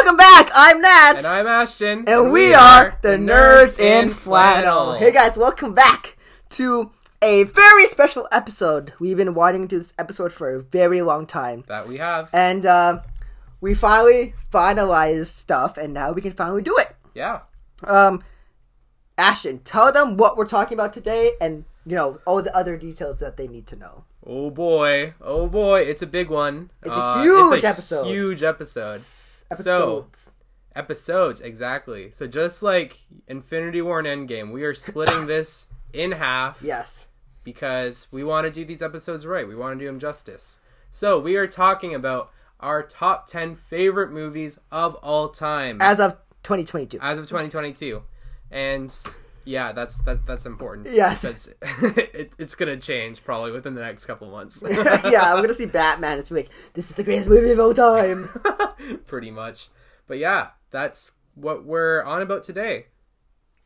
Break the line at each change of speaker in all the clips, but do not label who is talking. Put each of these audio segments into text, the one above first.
welcome back. I'm Nat.
And I'm Ashton.
And we are the Nerds in Flannel. Hey guys, welcome back to a very special episode. We've been wanting to do this episode for a very long time.
That we have.
And we finally finalized stuff, and now we can finally do it.
Yeah.
Ashton, tell them what we're talking about today and, you know, all the other details that they need to know.
Oh boy, it's a big one.
It's a huge episode.
Huge episode. Episodes, exactly. So just like Infinity War and Endgame, we are splitting this in half.
Yes.
Because we want to do these episodes right. We want to do them justice. So we are talking about our top 10 favorite movies of all time.
As of 2022.
As of 2022. And yeah, that's important.
Yes.
Because it's going to change probably within the next couple months.
Yeah, I'm going to see Batman. It's like, this is the greatest movie of all time.
Pretty much. But yeah, that's what we're on about today.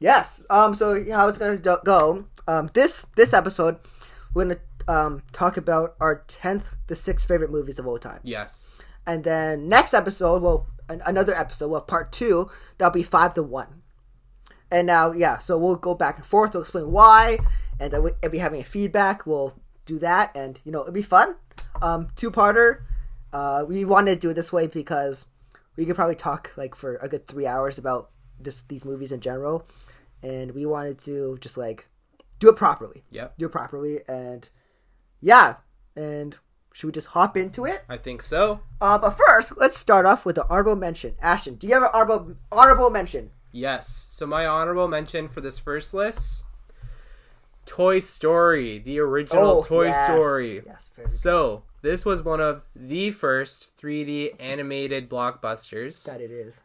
Yes. So how it's going to go. This episode, we're going to talk about our 10th to 6th favorite movies of all time.
Yes.
And then next episode, another episode, part 2, that'll be 5 to 1. And now, yeah, so we'll go back and forth. We'll explain why. And then if we have any feedback, we'll do that. And, you know, it'll be fun. Two-parter. We wanted to do it this way because we could probably talk, like, for a good 3 hours about these movies in general. And we wanted to just, like, do it properly.
Yep.
Do it properly. And, yeah. And should we just hop into it?
I think so.
But first, let's start off with the honorable mention. Ashton, do you have an honorable mention?
Yes. So my honorable mention for this first list, Toy Story, the original Toy Story.
Yes, very good.
So this was one of the first 3D animated blockbusters.
That it is.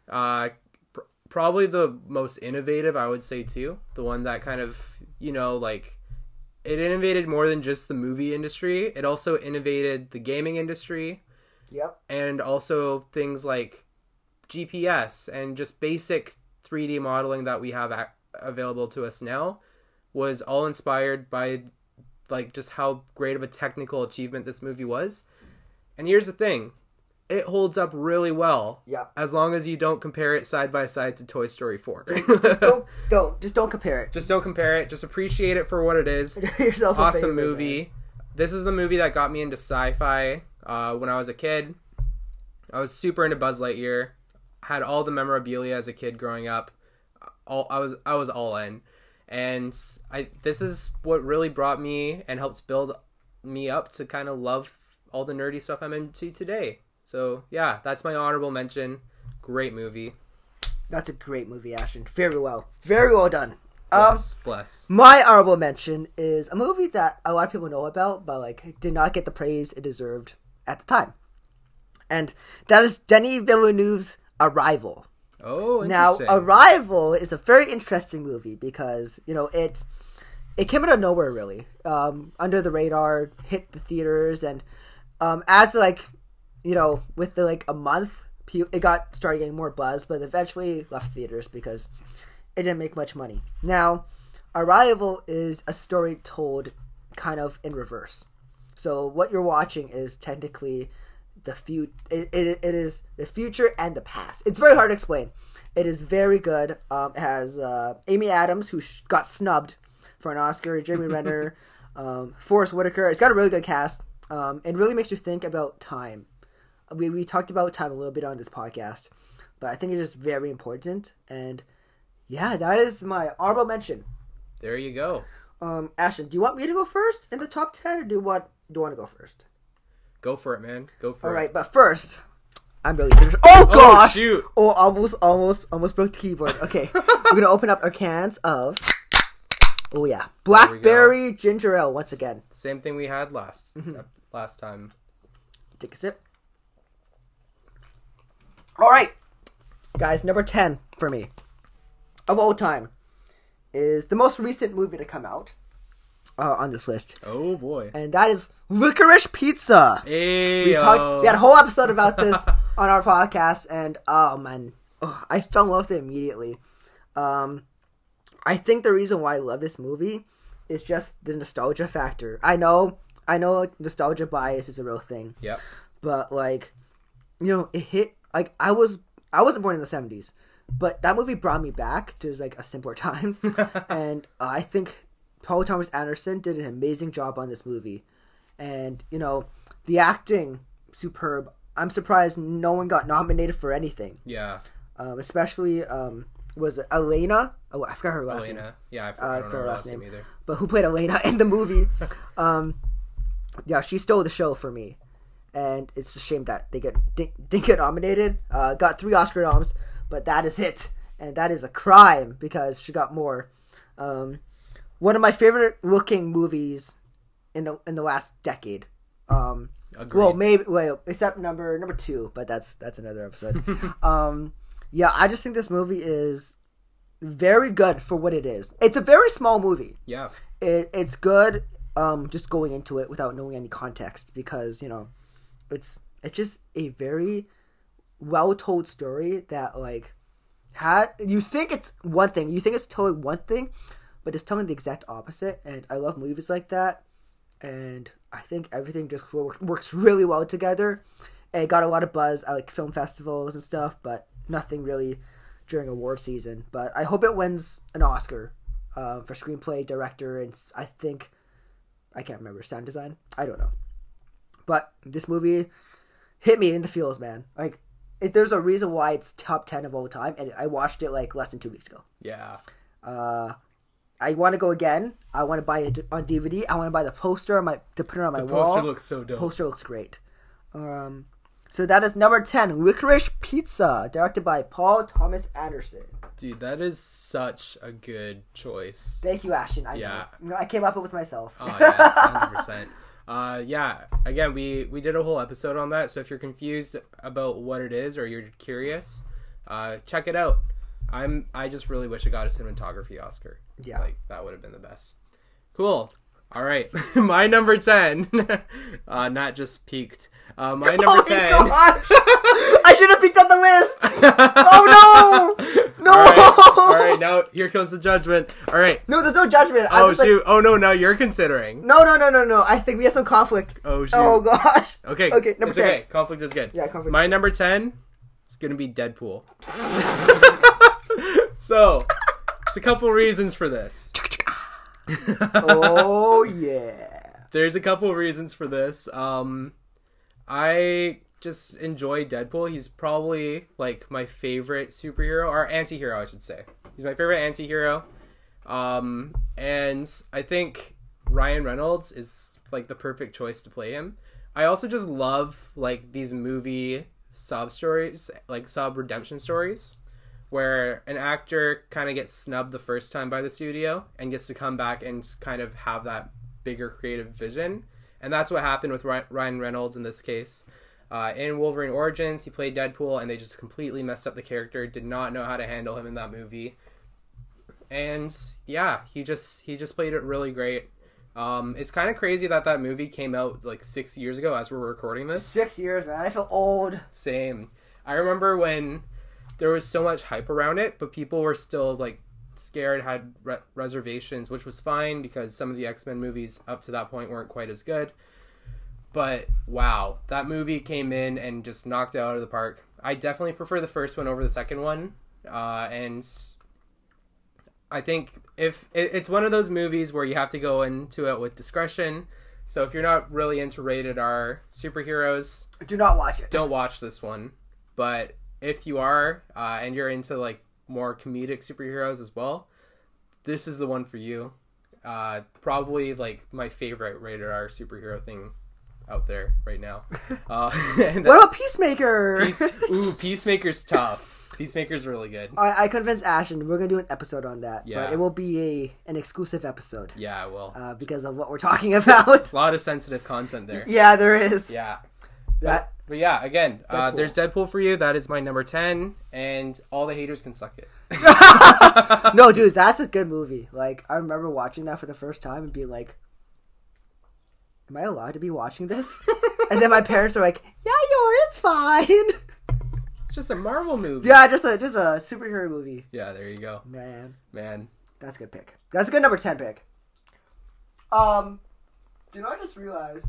Probably the most innovative, I would say, too. The one that kind of, you know, like, it innovated more than just the movie industry. It also innovated the gaming industry.
Yep.
And also things like GPS and just basic 3D modeling that we have available to us now was all inspired by, like, just how great of a technical achievement this movie was. And here's the thing. It holds up really well.
Yeah.
As long as you don't compare it side by side to Toy Story 4.
Just don't compare it.
Just don't compare it. Just appreciate it for what it is.
Yourself a
awesome
favorite,
movie.
Man.
This is the movie that got me into sci-fi when I was a kid. I was super into Buzz Lightyear. Had all the memorabilia as a kid growing up. I was all in. And this is what really brought me and helped build me up to kind of love all the nerdy stuff I'm into today. So, yeah, that's my honorable mention. Great movie.
That's a great movie, Ashton. Very well. Very well done.
Bless.
My honorable mention is a movie that a lot of people know about, but, like, did not get the praise it deserved at the time. And that is Denis Villeneuve's Arrival.
Oh,
Now,
interesting.
Arrival is a very interesting movie because, you know, it came out of nowhere, really. Under the radar, hit the theaters, and as, like, you know, with the, like, a month, it started getting more buzz, but eventually left theaters because it didn't make much money. Now, Arrival is a story told kind of in reverse. So what you're watching is technically it is the future and the past. It's very hard to explain. It is very good. It has Amy Adams, who got snubbed for an Oscar, Jeremy Renner, Forrest Whitaker. It's got a really good cast. It really makes you think about time. We talked about time a little bit on this podcast, but I think it's just very important. And yeah, that is my honorable mention.
There you go.
Ashton, do you want me to go first in the top 10, or do you want to go first?
Go for it, man. Go for it.
All right, but first, I'm really finished. Oh gosh!
Oh, shoot!
Oh, almost broke the keyboard. Okay, we're gonna open up our cans of. Oh yeah, blackberry ginger ale once again.
Same thing we had last time.
Take a sip. All right, guys. Number 10 for me of all time is the most recent movie to come out on this list.
Oh boy!
And that is Licorice Pizza.
Hey,
we had a whole episode about this on our podcast, and oh man, I fell in love with it immediately. I think the reason why I love this movie is just the nostalgia factor. I know nostalgia bias is a real thing.
Yep.
But, like, you know, it hit, like, I was I wasn't born in the 70s, but that movie brought me back to like a simpler time. And I think Paul Thomas Anderson did an amazing job on this movie. And, you know, the acting, superb. I'm surprised no one got nominated for anything.
Yeah.
Especially, was it Elena? Oh, I forgot her last name.
Yeah, I don't know her last name either.
But who played Elena in the movie? Yeah, she stole the show for me. And it's a shame that they didn't get nominated. Got 3 Oscar noms, but that is it. And that is a crime because she got more. One of my favorite looking movies in the last decade.
Agreed.
Well, except number 2, but that's another episode. Yeah, I just think this movie is very good for what it is. It's a very small movie.
Yeah.
It's good just going into it without knowing any context because, you know, it's just a very well told story that like you think it's one thing, you think it's telling one thing, but it's telling the exact opposite. And I love movies like that, and I think everything just works really well together. And it got a lot of buzz at like film festivals and stuff, but nothing really during award season. But I hope it wins an Oscar for screenplay, director, and I can't remember, sound design. I don't know. But this movie hit me in the feels, man. Like, there's a reason why it's top 10 of all time, and I watched it like less than 2 weeks ago.
Yeah.
I want to go again. I want to buy it on DVD. I want to buy the poster to put it on my wall.
The poster looks so dope.
Poster looks great. So that is number 10, Licorice Pizza, directed by Paul Thomas Anderson.
Dude, that is such a good choice.
Thank you, Ashton. I know. I came up with myself.
Oh, yes, 100%. Yeah, again, we did a whole episode on that, so if you're confused about what it is or you're curious, check it out. I just really wish it got a cinematography Oscar.
Yeah.
Like, that would have been the best. Cool. All right. My number 10. Not just peaked. My number 10.
Gosh! I should have peeked on the list! Oh, no! No!
All right, now here comes the judgment. All right.
No, there's no judgment.
Oh, shoot. Oh, no, now you're considering.
No. I think we have some conflict.
Oh, shoot.
Oh, gosh.
Okay,
number 10.
Okay, conflict is good.
Yeah, conflict.
My number 10 is going to be Deadpool. So, there's a couple reasons for this.
Oh, yeah.
There's a couple reasons for this. I just enjoy Deadpool. He's probably like my favorite superhero, or anti-hero, I should say. He's my favorite anti-hero. And I think Ryan Reynolds is like the perfect choice to play him. I also just love like these movie sob stories, like sob redemption stories, where an actor kind of gets snubbed the first time by the studio and gets to come back and kind of have that bigger creative vision. And that's what happened with Ryan Reynolds in this case. In Wolverine Origins, he played Deadpool, and they just completely messed up the character, did not know how to handle him in that movie. And yeah, he just played it really great. It's kind of crazy that movie came out like 6 years ago as we're recording this.
6 years, man. I feel old.
Same. I remember when there was so much hype around it, but people were still like scared, had reservations, which was fine because some of the X-Men movies up to that point weren't quite as good. But wow, that movie came in and just knocked it out of the park. I definitely prefer the first one over the second one. And I think if it's one of those movies where you have to go into it with discretion. So if you're not really into rated R superheroes,
do not watch it.
Don't watch this one. But if you are, and you're into like more comedic superheroes as well, this is the one for you. Probably like my favorite rated R superhero thing out there right now.
What about Peacemaker?
Peacemaker's tough. Peacemaker's really good.
I convinced Ash, and we're gonna do an episode on that.
Yeah.
But it will be an exclusive episode.
Yeah, it will.
Because of what we're talking about.
A lot of sensitive content there.
Yeah, there is.
Yeah. But yeah, again, there's Deadpool for you. That is my number 10, and all the haters can suck it.
No, dude, that's a good movie. Like, I remember watching that for the first time and being like, am I allowed to be watching this? And then my parents are like, yeah, it's fine.
It's just a Marvel movie.
Yeah, just a superhero movie.
Yeah, there you go.
Man.
That's
a good pick. That's a good number 10 pick. Did I just realize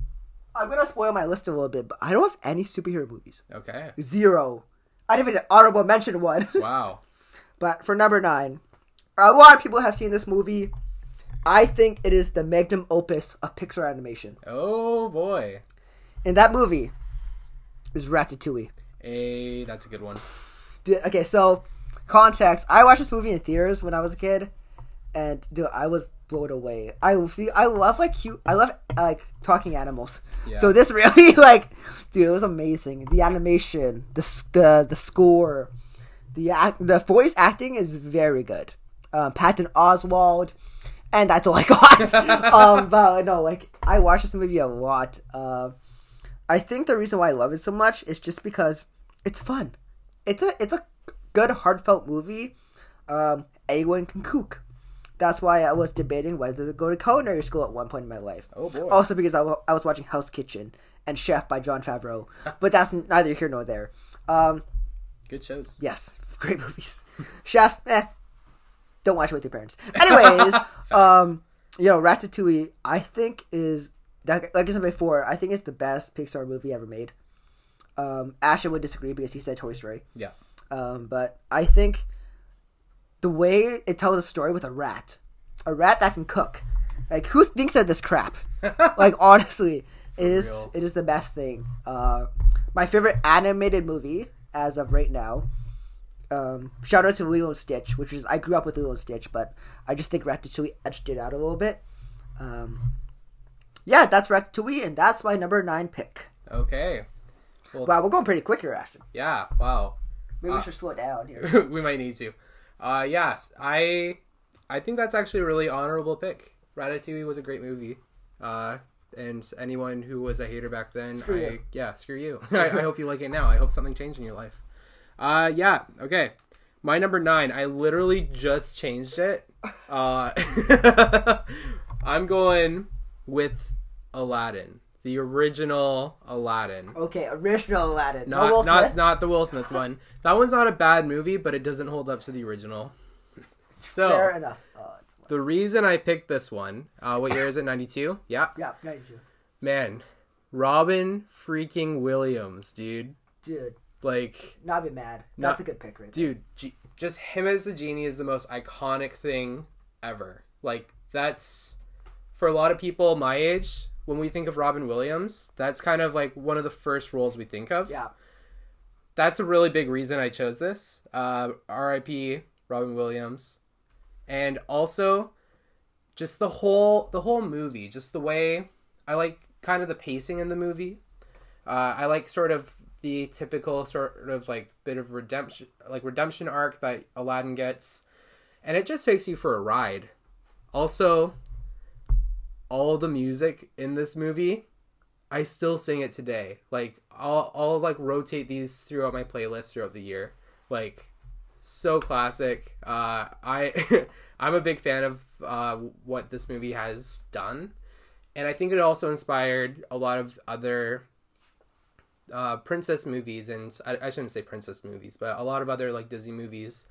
I'm gonna spoil my list a little bit, but I don't have any superhero movies.
Okay.
0. I didn't even honorable mention one.
Wow.
But for number 9, a lot of people have seen this movie. I think it is the magnum opus of Pixar animation.
Oh boy.
And that movie is Ratatouille.
Hey, that's a good one.
Dude, okay, so context. I watched this movie in theaters when I was a kid, and dude, I was blown away. I love like talking animals.
Yeah.
So this really like, dude, it was amazing. The animation, the score, the voice acting is very good. Patton Oswalt, and that's all I got. But no, like I watched this movie a lot. I think the reason why I love it so much is just because it's fun. It's a good heartfelt movie. Anyone can cook. That's why I was debating whether to go to culinary school at one point in my life.
Oh boy!
Also because I was watching House Kitchen and Chef by Jon Favreau, but that's neither here nor there.
Good shows.
Yes, great movies. Chef, don't watch it with your parents. Anyways, Ratatouille, I think is like I said before. I think it's the best Pixar movie ever made. Ashton would disagree because he said Toy Story.
Yeah.
But I think the way it tells a story with a rat that can cook, like who thinks of this crap? Like honestly, it is the best thing. My favorite animated movie as of right now. Shout out to Lilo and Stitch, I grew up with Lilo and Stitch, but I just think Ratatouille edged it out a little bit. Yeah, that's Ratatouille, and that's my number 9 pick.
Okay.
Well, wow, we're going pretty quick here, Ashton.
Yeah. Wow.
Maybe we should slow down here.
We might need to. Yes, I think that's actually a really honorable pick. Ratatouille was a great movie. And anyone who was a hater back then, screw you. I hope you like it now. I hope something changed in your life. Yeah, okay. My number 9, I literally just changed it. I'm going with Aladdin. The original Aladdin.
Okay, original Aladdin.
Not the Will Smith one. That one's not a bad movie, but it doesn't hold up to the original. So,
fair enough.
The reason I picked this one, what year is it? 92? Yeah?
Yeah, 92.
Man, Robin freaking Williams, dude.
Dude.
Like...
Not even mad. That's a good pick right
there. Dude, just him as the genie is the most iconic thing ever. Like, that's... For a lot of people my age, when we think of Robin Williams, that's kind of like one of the first roles we think of.
Yeah.
That's a really big reason I chose this. R.I.P. Robin Williams. And also, just the whole movie, just the way I like kind of the pacing in the movie. I like sort of the typical sort of like bit of redemption arc that Aladdin gets, and it just takes you for a ride. Also, all the music in this movie, I still sing it today. Like I'll like rotate these throughout my playlist throughout the year. Like, so classic. I'm a big fan of what this movie has done, and I think it also inspired a lot of other princess movies, and I shouldn't say princess movies, but a lot of other like Disney movies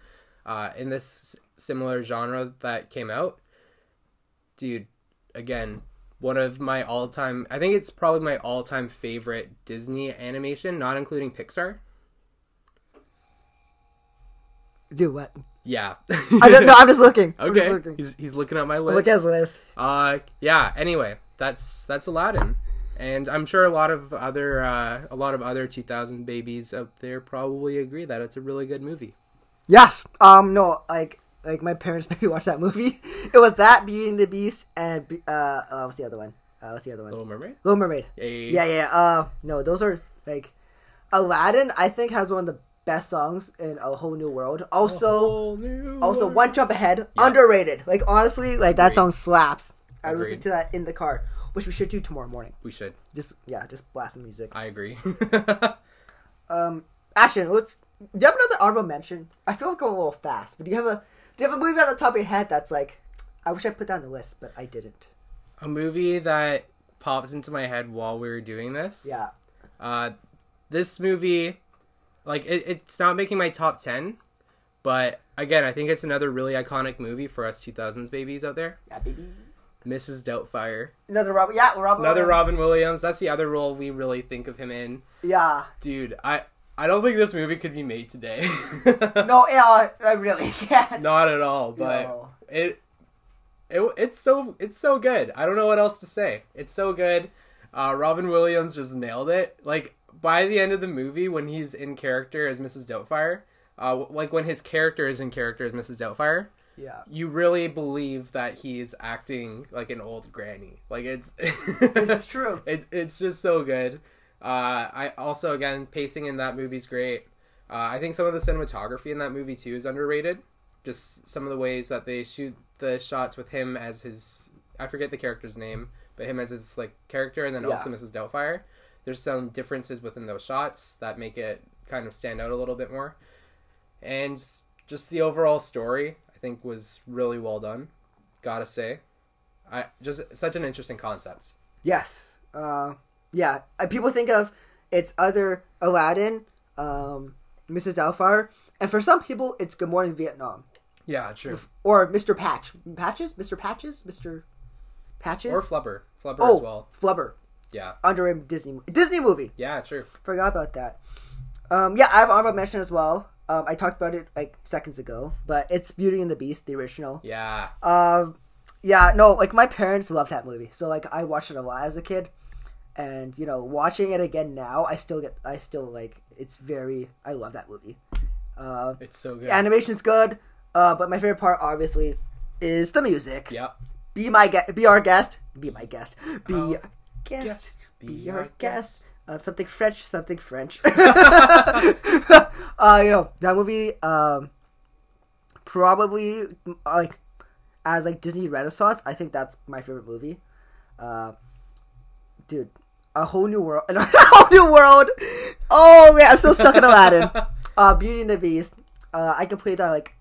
in this similar genre that came out. Dude, again, one of my all-time, I think it's probably my all-time favorite Disney animation, not including Pixar.
Dude, what?
Yeah.
I'm just looking.
Okay.
I'm just looking.
He's looking at my list.
Look at his list.
Yeah, anyway, that's Aladdin. And I'm sure a lot of other 2000 babies out there probably agree that it's a really good movie.
Yes. No, like my parents made me watch that movie. It was that, Beauty and the Beast, and what's the other one?
Little Mermaid?
Little Mermaid.
Hey.
Yeah. No, those are like Aladdin. I think has one of the best songs in A Whole New World. Also, One Jump Ahead, yeah. Underrated. Like honestly, like that song slaps. I listen to that in the car, which we should do tomorrow morning. We should just blast some music.
I agree.
Ashton, do you have another honorable mention? I feel like going a little fast, but do you have a movie on the top of your head that's like, I wish I put that on the list, but I didn't.
A movie that pops into my head while we were doing this.
Yeah.
This movie, like it's not making my top 10, but again, I think it's another really iconic movie for us 2000s babies out there.
Yeah, baby.
Mrs. Doubtfire.
Robin
Williams. That's the other role we really think of him in.
Yeah.
Dude, I don't think this movie could be made today.
No, yeah, I really can't.
Not at all. But
No.
it's so good. I don't know what else to say. It's so good. Robin Williams just nailed it. Like by the end of the movie, when he's in character as Mrs. Doubtfire, like when his character is in character as Mrs. Doubtfire,
Yeah.
you really believe that he's acting like an old granny. Like it's
This is true.
It's just so good. I also, again, pacing in that movie's great. I think some of the cinematography in that movie too is underrated. Just some of the ways that they shoot the shots with him as his, I forget the character's name, but him as his like character, and then also Mrs. Doubtfire. There's some differences within those shots that make it kind of stand out a little bit more. And just the overall story, I think, was really well done. Gotta say, just such an interesting concept.
Yes. Yeah. People think of it's either Aladdin, Mrs. Doubtfire, and for some people it's Good Morning Vietnam.
Yeah, true.
Or Mr. Patches, Mr. Patches, Mr. Patches,
Or Flubber as well.
Flubber.
Yeah.
Under a Disney movie.
Yeah, true.
Forgot about that. Yeah, I have honorable mention as well. I talked about it like seconds ago, but it's Beauty and the Beast, the original.
Yeah.
Yeah, no, like my parents loved that movie, so like I watched it a lot as a kid, and you know, watching it again now, I still like I love that movie.
It's so good.
Animation's good, but my favorite part obviously is the music.
Yep.
Be our guest. Be my guest. Be our guest.
Yes.
Be our guest. Something French. You know, that movie, probably like as like Disney Renaissance, I think that's my favorite movie. Dude, A Whole New World. A Whole New World. Oh man, I'm so stuck in Aladdin. Beauty and the Beast. I can play that like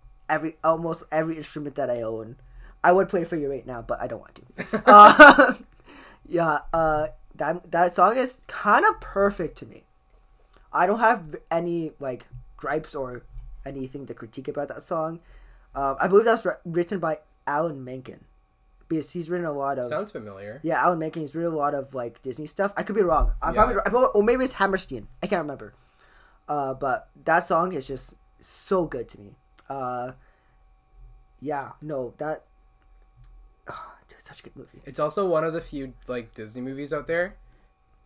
almost every instrument that I own. I would play it for you right now, but I don't want to. Yeah, that song is kind of perfect to me. I don't have any like gripes or anything to critique about that song. I believe that was written by Alan Menken, because he's written a lot of.
Sounds familiar.
Yeah, Alan Menken. He's written a lot of like Disney stuff. I could be wrong. I'm
Yeah.
probably, or maybe it's Hammerstein. I can't remember. But that song is just so good to me. Yeah, no, that. It's such a good movie.
It's also one of the few like Disney movies out there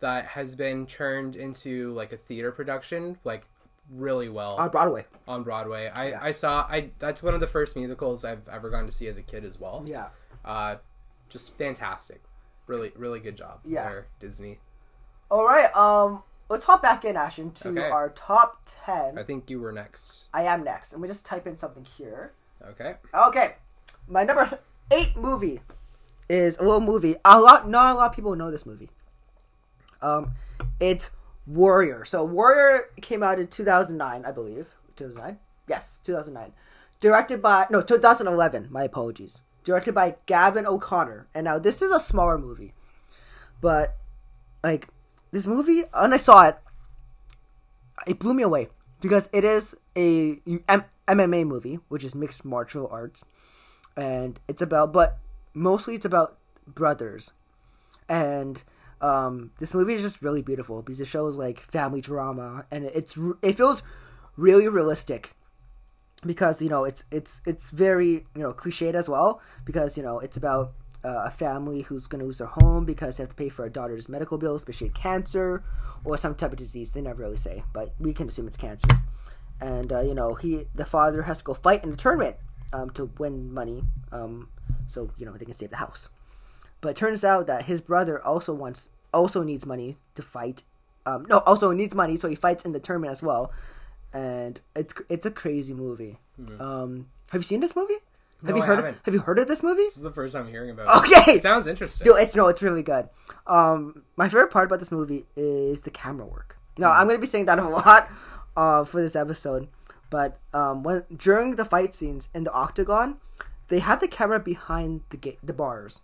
that has been turned into like a theater production, like really well
On Broadway.
on Broadway.
Yes.
I saw that's one of the first musicals I've ever gone to see as a kid as well.
Yeah.
Just fantastic. Really, really good job there, Disney.
All right. Let's hop back in, Ashton, to
Okay.
our top 10.
I think you were next.
I am next. Let me just type in something here.
Okay.
Okay. My number 8 movie is a little movie. Not a lot of people know this movie. It's Warrior. So Warrior came out in 2009, I believe. 2009? Yes, 2009. 2011. My apologies. Directed by Gavin O'Connor. And now this is a smaller movie, but like this movie, when I saw it, it blew me away because it is a MMA movie, which is mixed martial arts, and it's about brothers, and this movie is just really beautiful because it shows like family drama, and it feels really realistic because you know it's very cliched as well because it's about a family who's going to lose their home because they have to pay for a daughter's medical bills, especially cancer or some type of disease. They never really say, but we can assume it's cancer. And the father has to go fight in a tournament to win money, so they can save the house. But it turns out that his brother also needs money to fight. Also needs money, so he fights in the tournament as well. And it's a crazy movie.
Mm-hmm.
Have you seen this movie?
No, I haven't.
Have you heard of this movie?
This is the first time hearing about it.
Okay,
It sounds interesting.
dude, it's really good. My favorite part about this movie is the camera work. No, I'm gonna be saying that a lot for this episode. But during the fight scenes in the octagon, they have the camera behind the bars,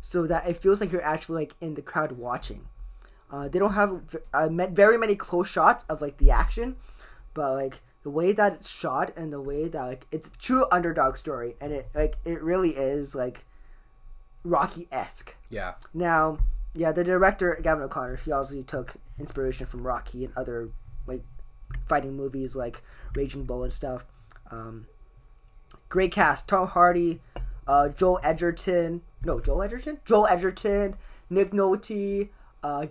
so that it feels like you're actually like in the crowd watching. They don't have very many close shots of like the action, but like the way that it's shot and the way that like it's a true underdog story, and it really is like Rocky-esque.
Yeah.
Now, yeah, the director Gavin O'Connor, he obviously took inspiration from Rocky and other like fighting movies like Raging Bull and stuff. Great cast: Tom Hardy, Joel Edgerton, Nick Nolte,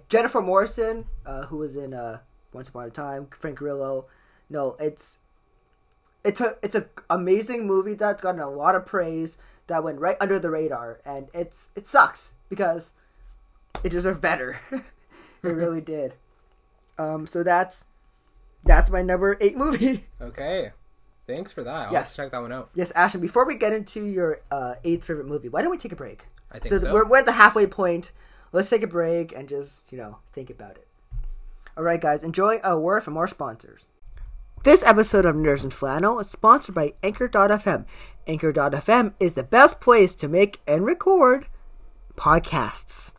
Jennifer Morrison, who was in Once Upon a Time, Frank Grillo. No, it's a amazing movie that's gotten a lot of praise, that went right under the radar, and it sucks because it deserved better. It really did. So that's my number 8 movie.
Okay. Thanks for that. I'll
Yes.
check that one out.
Yes, Ashton, before we get into your 8th favorite movie, why don't we take a break?
I think so.
We're at the halfway point. Let's take a break and just, think about it. All right, guys, enjoy a word from our sponsors. This episode of Nerds and Flannel is sponsored by Anchor.fm. Anchor.fm is the best place to make and record podcasts.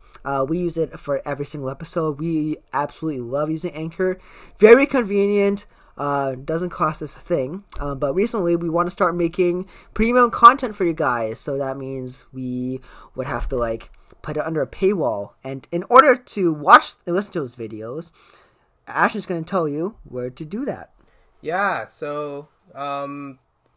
We use it for every single episode. We absolutely love using Anchor. Very convenient. Doesn't cost us a thing. But recently we want to start making premium content for you guys. So that means we would have to put it under a paywall. And in order to watch and listen to those videos, Ashton's going to tell you where to do that.
Yeah, so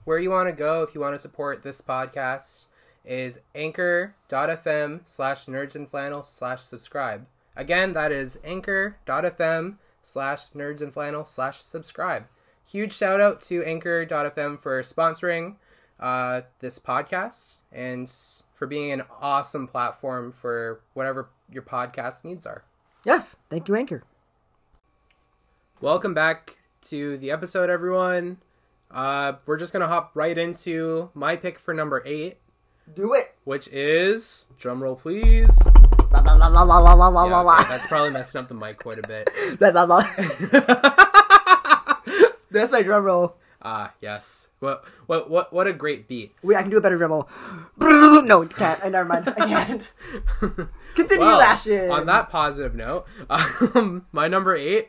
where you want to go if you want to support this podcast is anchor.fm/nerdsandflannel/subscribe. Again, that is anchor.fm/nerdsandflannel/subscribe. Huge shout out to anchor.fm for sponsoring this podcast and for being an awesome platform for whatever your podcast needs are.
Yes, thank you, Anchor.
Welcome back to the episode, everyone. We're just gonna hop right into my pick for number 8,
Do it.
which is, drumroll please.
La, la, la, la, la, la, la,
Yeah,
la.
okay, that's probably messing up the mic quite a bit.
La, la, la. That's my drum roll.
Yes. What a great beat.
Wait, I can do a better drum roll. No, you can't. Never mind. I can't. Continue, Ashton.
On that positive note, my number 8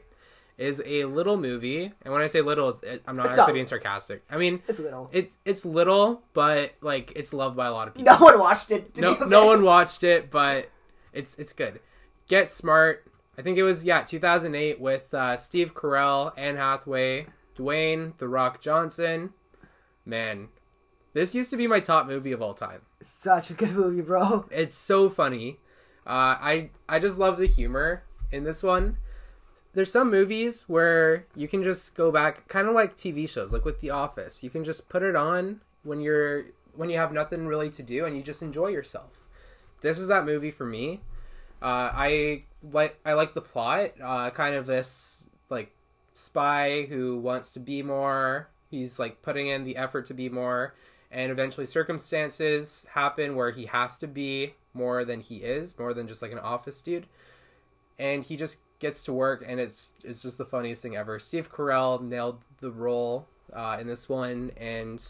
is a little movie, and when I say little, I'm not actually being sarcastic. I mean,
it's little.
It's little, but it's loved by a lot of people.
No one watched it.
No one watched it, but it's good. Get Smart. I think it was 2008 with Steve Carell, Anne Hathaway, Dwayne The Rock Johnson. Man, this used to be my top movie of all time.
Such a good movie, bro.
It's so funny. I just love the humor in this one. There's some movies where you can just go back, kind of like TV shows, like with The Office. You can just put it on when you have nothing really to do and you just enjoy yourself. This is that movie for me. I like the plot. Kind of this spy who wants to be more. He's putting in the effort to be more, and eventually circumstances happen where he has to be more than he is, more than just an office dude. And he just gets to work, and it's just the funniest thing ever. Steve Carell nailed the role in this one, and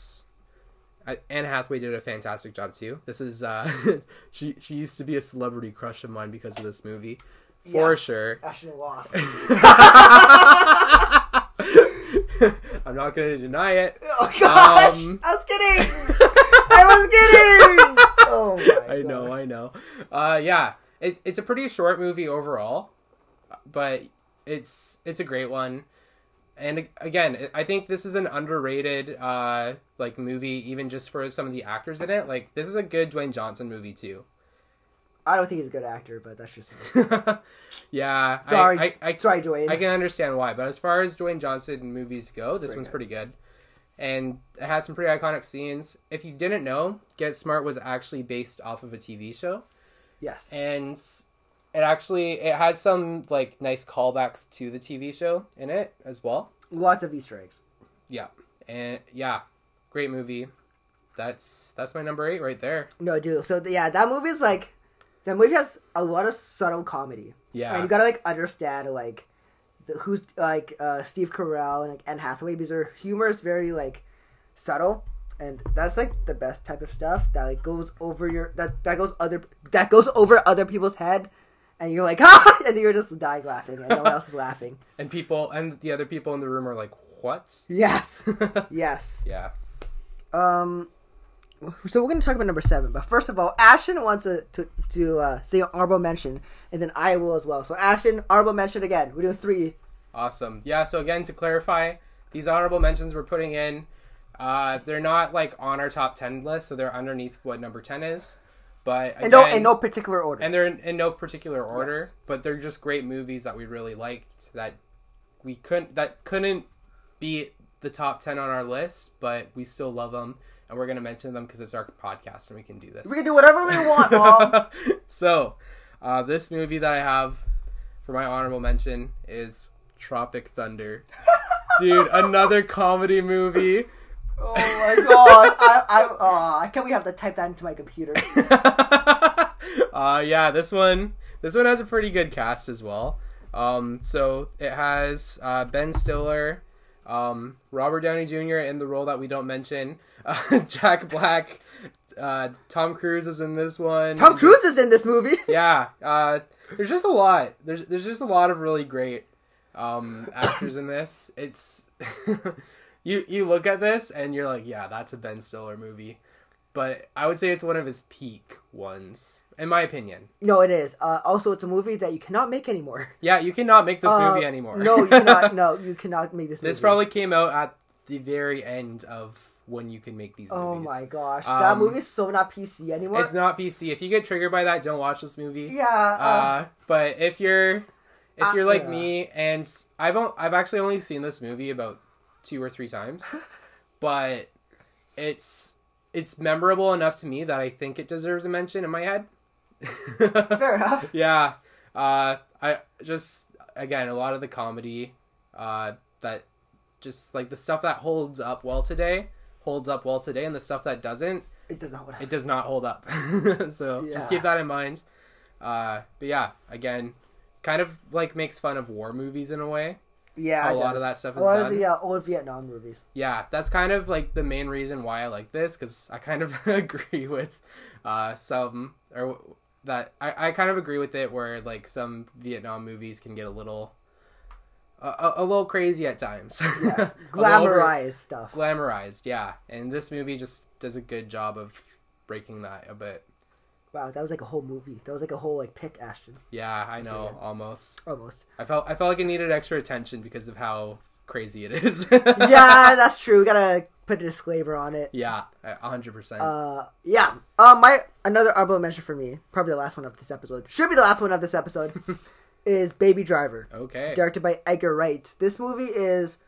Anne Hathaway did a fantastic job too. This is she used to be a celebrity crush of mine because of this movie, for sure.
Ashton lost.
I'm not going to deny it.
Oh gosh, I was kidding. I was kidding. Oh my god.
I know. Yeah. It's a pretty short movie overall, but it's a great one. And again, I think this is an underrated movie, even just for some of the actors in it. This is a good Dwayne Johnson movie too.
I don't think he's a good actor, but that's just me.
Yeah.
Sorry, sorry, Dwayne.
I can understand why, but as far as Dwayne Johnson movies go, this one's pretty good. And it has some pretty iconic scenes. If you didn't know, Get Smart was actually based off of a TV show.
Yes.
And it has some nice callbacks to the TV show in it as well.
Lots of Easter eggs.
Yeah. And great movie. That's my number 8 right there.
No, dude. So that movie is that movie has a lot of subtle comedy.
Yeah.
And you gotta understand who's Steve Carell and Anne Hathaway, because their humor is very subtle. And that's the best type of stuff that goes over that goes over other people's head, and you're ah, and you're just dying laughing, and no one else is laughing.
And the other people in the room are like, "What?"
Yes, yes.
Yeah.
So we're gonna talk about number 7, but first of all, Ashton wants to say an honorable mention, and then I will as well. So Ashton, honorable mention again. We do 3.
Awesome. Yeah, so again, to clarify, these honorable mentions we're putting in, they're not like on our top 10 list, so they're underneath what number 10 is. But again,
in no particular order.
And they're in no particular order,
Yes.
but they're just great movies that we really liked that couldn't be the top 10 on our list, but we still love them, and we're going to mention them because it's our podcast and we can do this.
We can do whatever we want, Mom.
So, this movie that I have for my honorable mention is Tropic Thunder. Dude, another comedy movie.
Oh my god! Can we have to type that into my computer?
Yeah, this one has a pretty good cast as well. So it has Ben Stiller, Robert Downey Jr. in the role that we don't mention, Jack Black, Tom Cruise is in this one.
Tom Cruise is in this movie.
Yeah, there's just a lot. There's just a lot of really great actors in this. It's you look at this and you're like, yeah, that's a Ben Stiller movie. But I would say it's one of his peak ones, in my opinion.
No, it is. Also, it's a movie that you cannot make anymore.
Yeah, you cannot make this movie anymore.
No, you cannot. No, you cannot make this movie.
This probably came out at the very end of when you can make these movies.
Oh my gosh, that movie is so not PC anymore.
It's not PC. If you get triggered by that, don't watch this movie.
Yeah.
But if you're like me, and I've actually only seen this movie about 2 or 3 times, but it's memorable enough to me that I think it deserves a mention in my head.
Fair enough.
Yeah. I just, again, a lot of the comedy that just like the stuff that holds up well today, and the stuff that doesn't,
it does not hold up.
It does not hold up. So just keep that in mind. But yeah, again, kind of like makes fun of war movies in a way.
Yeah,
a lot of that stuff is
a lot
done.
of the old Vietnam movies.
Yeah, that's kind of like the main reason why I like this, because I kind of agree with some, or that I kind of agree with it, where like some Vietnam movies can get a little crazy at times.
Yes, glamorized stuff.
Glamorized, yeah. And this movie just does a good job of breaking that a bit.
Wow, that was like a whole movie. That was like a whole like pick, Ashton.
Yeah, I know, almost.
I
felt like it needed extra attention because of how crazy it is.
Yeah, that's true. We gotta put a disclaimer on it.
Yeah, 100%.
Yeah. My another honorable mention for me, probably the last one of this episode, should be the last one of this episode, is Baby Driver.
Okay.
Directed by Edgar Wright. This movie is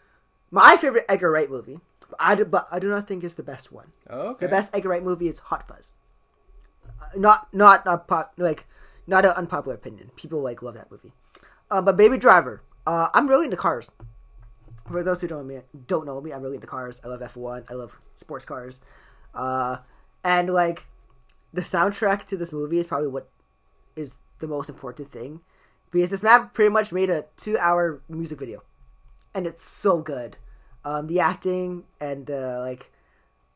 my favorite Edgar Wright movie, but I do not think it's the best one.
Okay.
The best Edgar Wright movie is Hot Fuzz. Not an unpopular opinion. People like love that movie. But Baby Driver. I'm really into cars. For those who don't know me, I'm really into cars. I love F1. I love sports cars. And like the soundtrack to this movie is probably what is the most important thing, because this man pretty much made a 2-hour music video, and it's so good. The acting and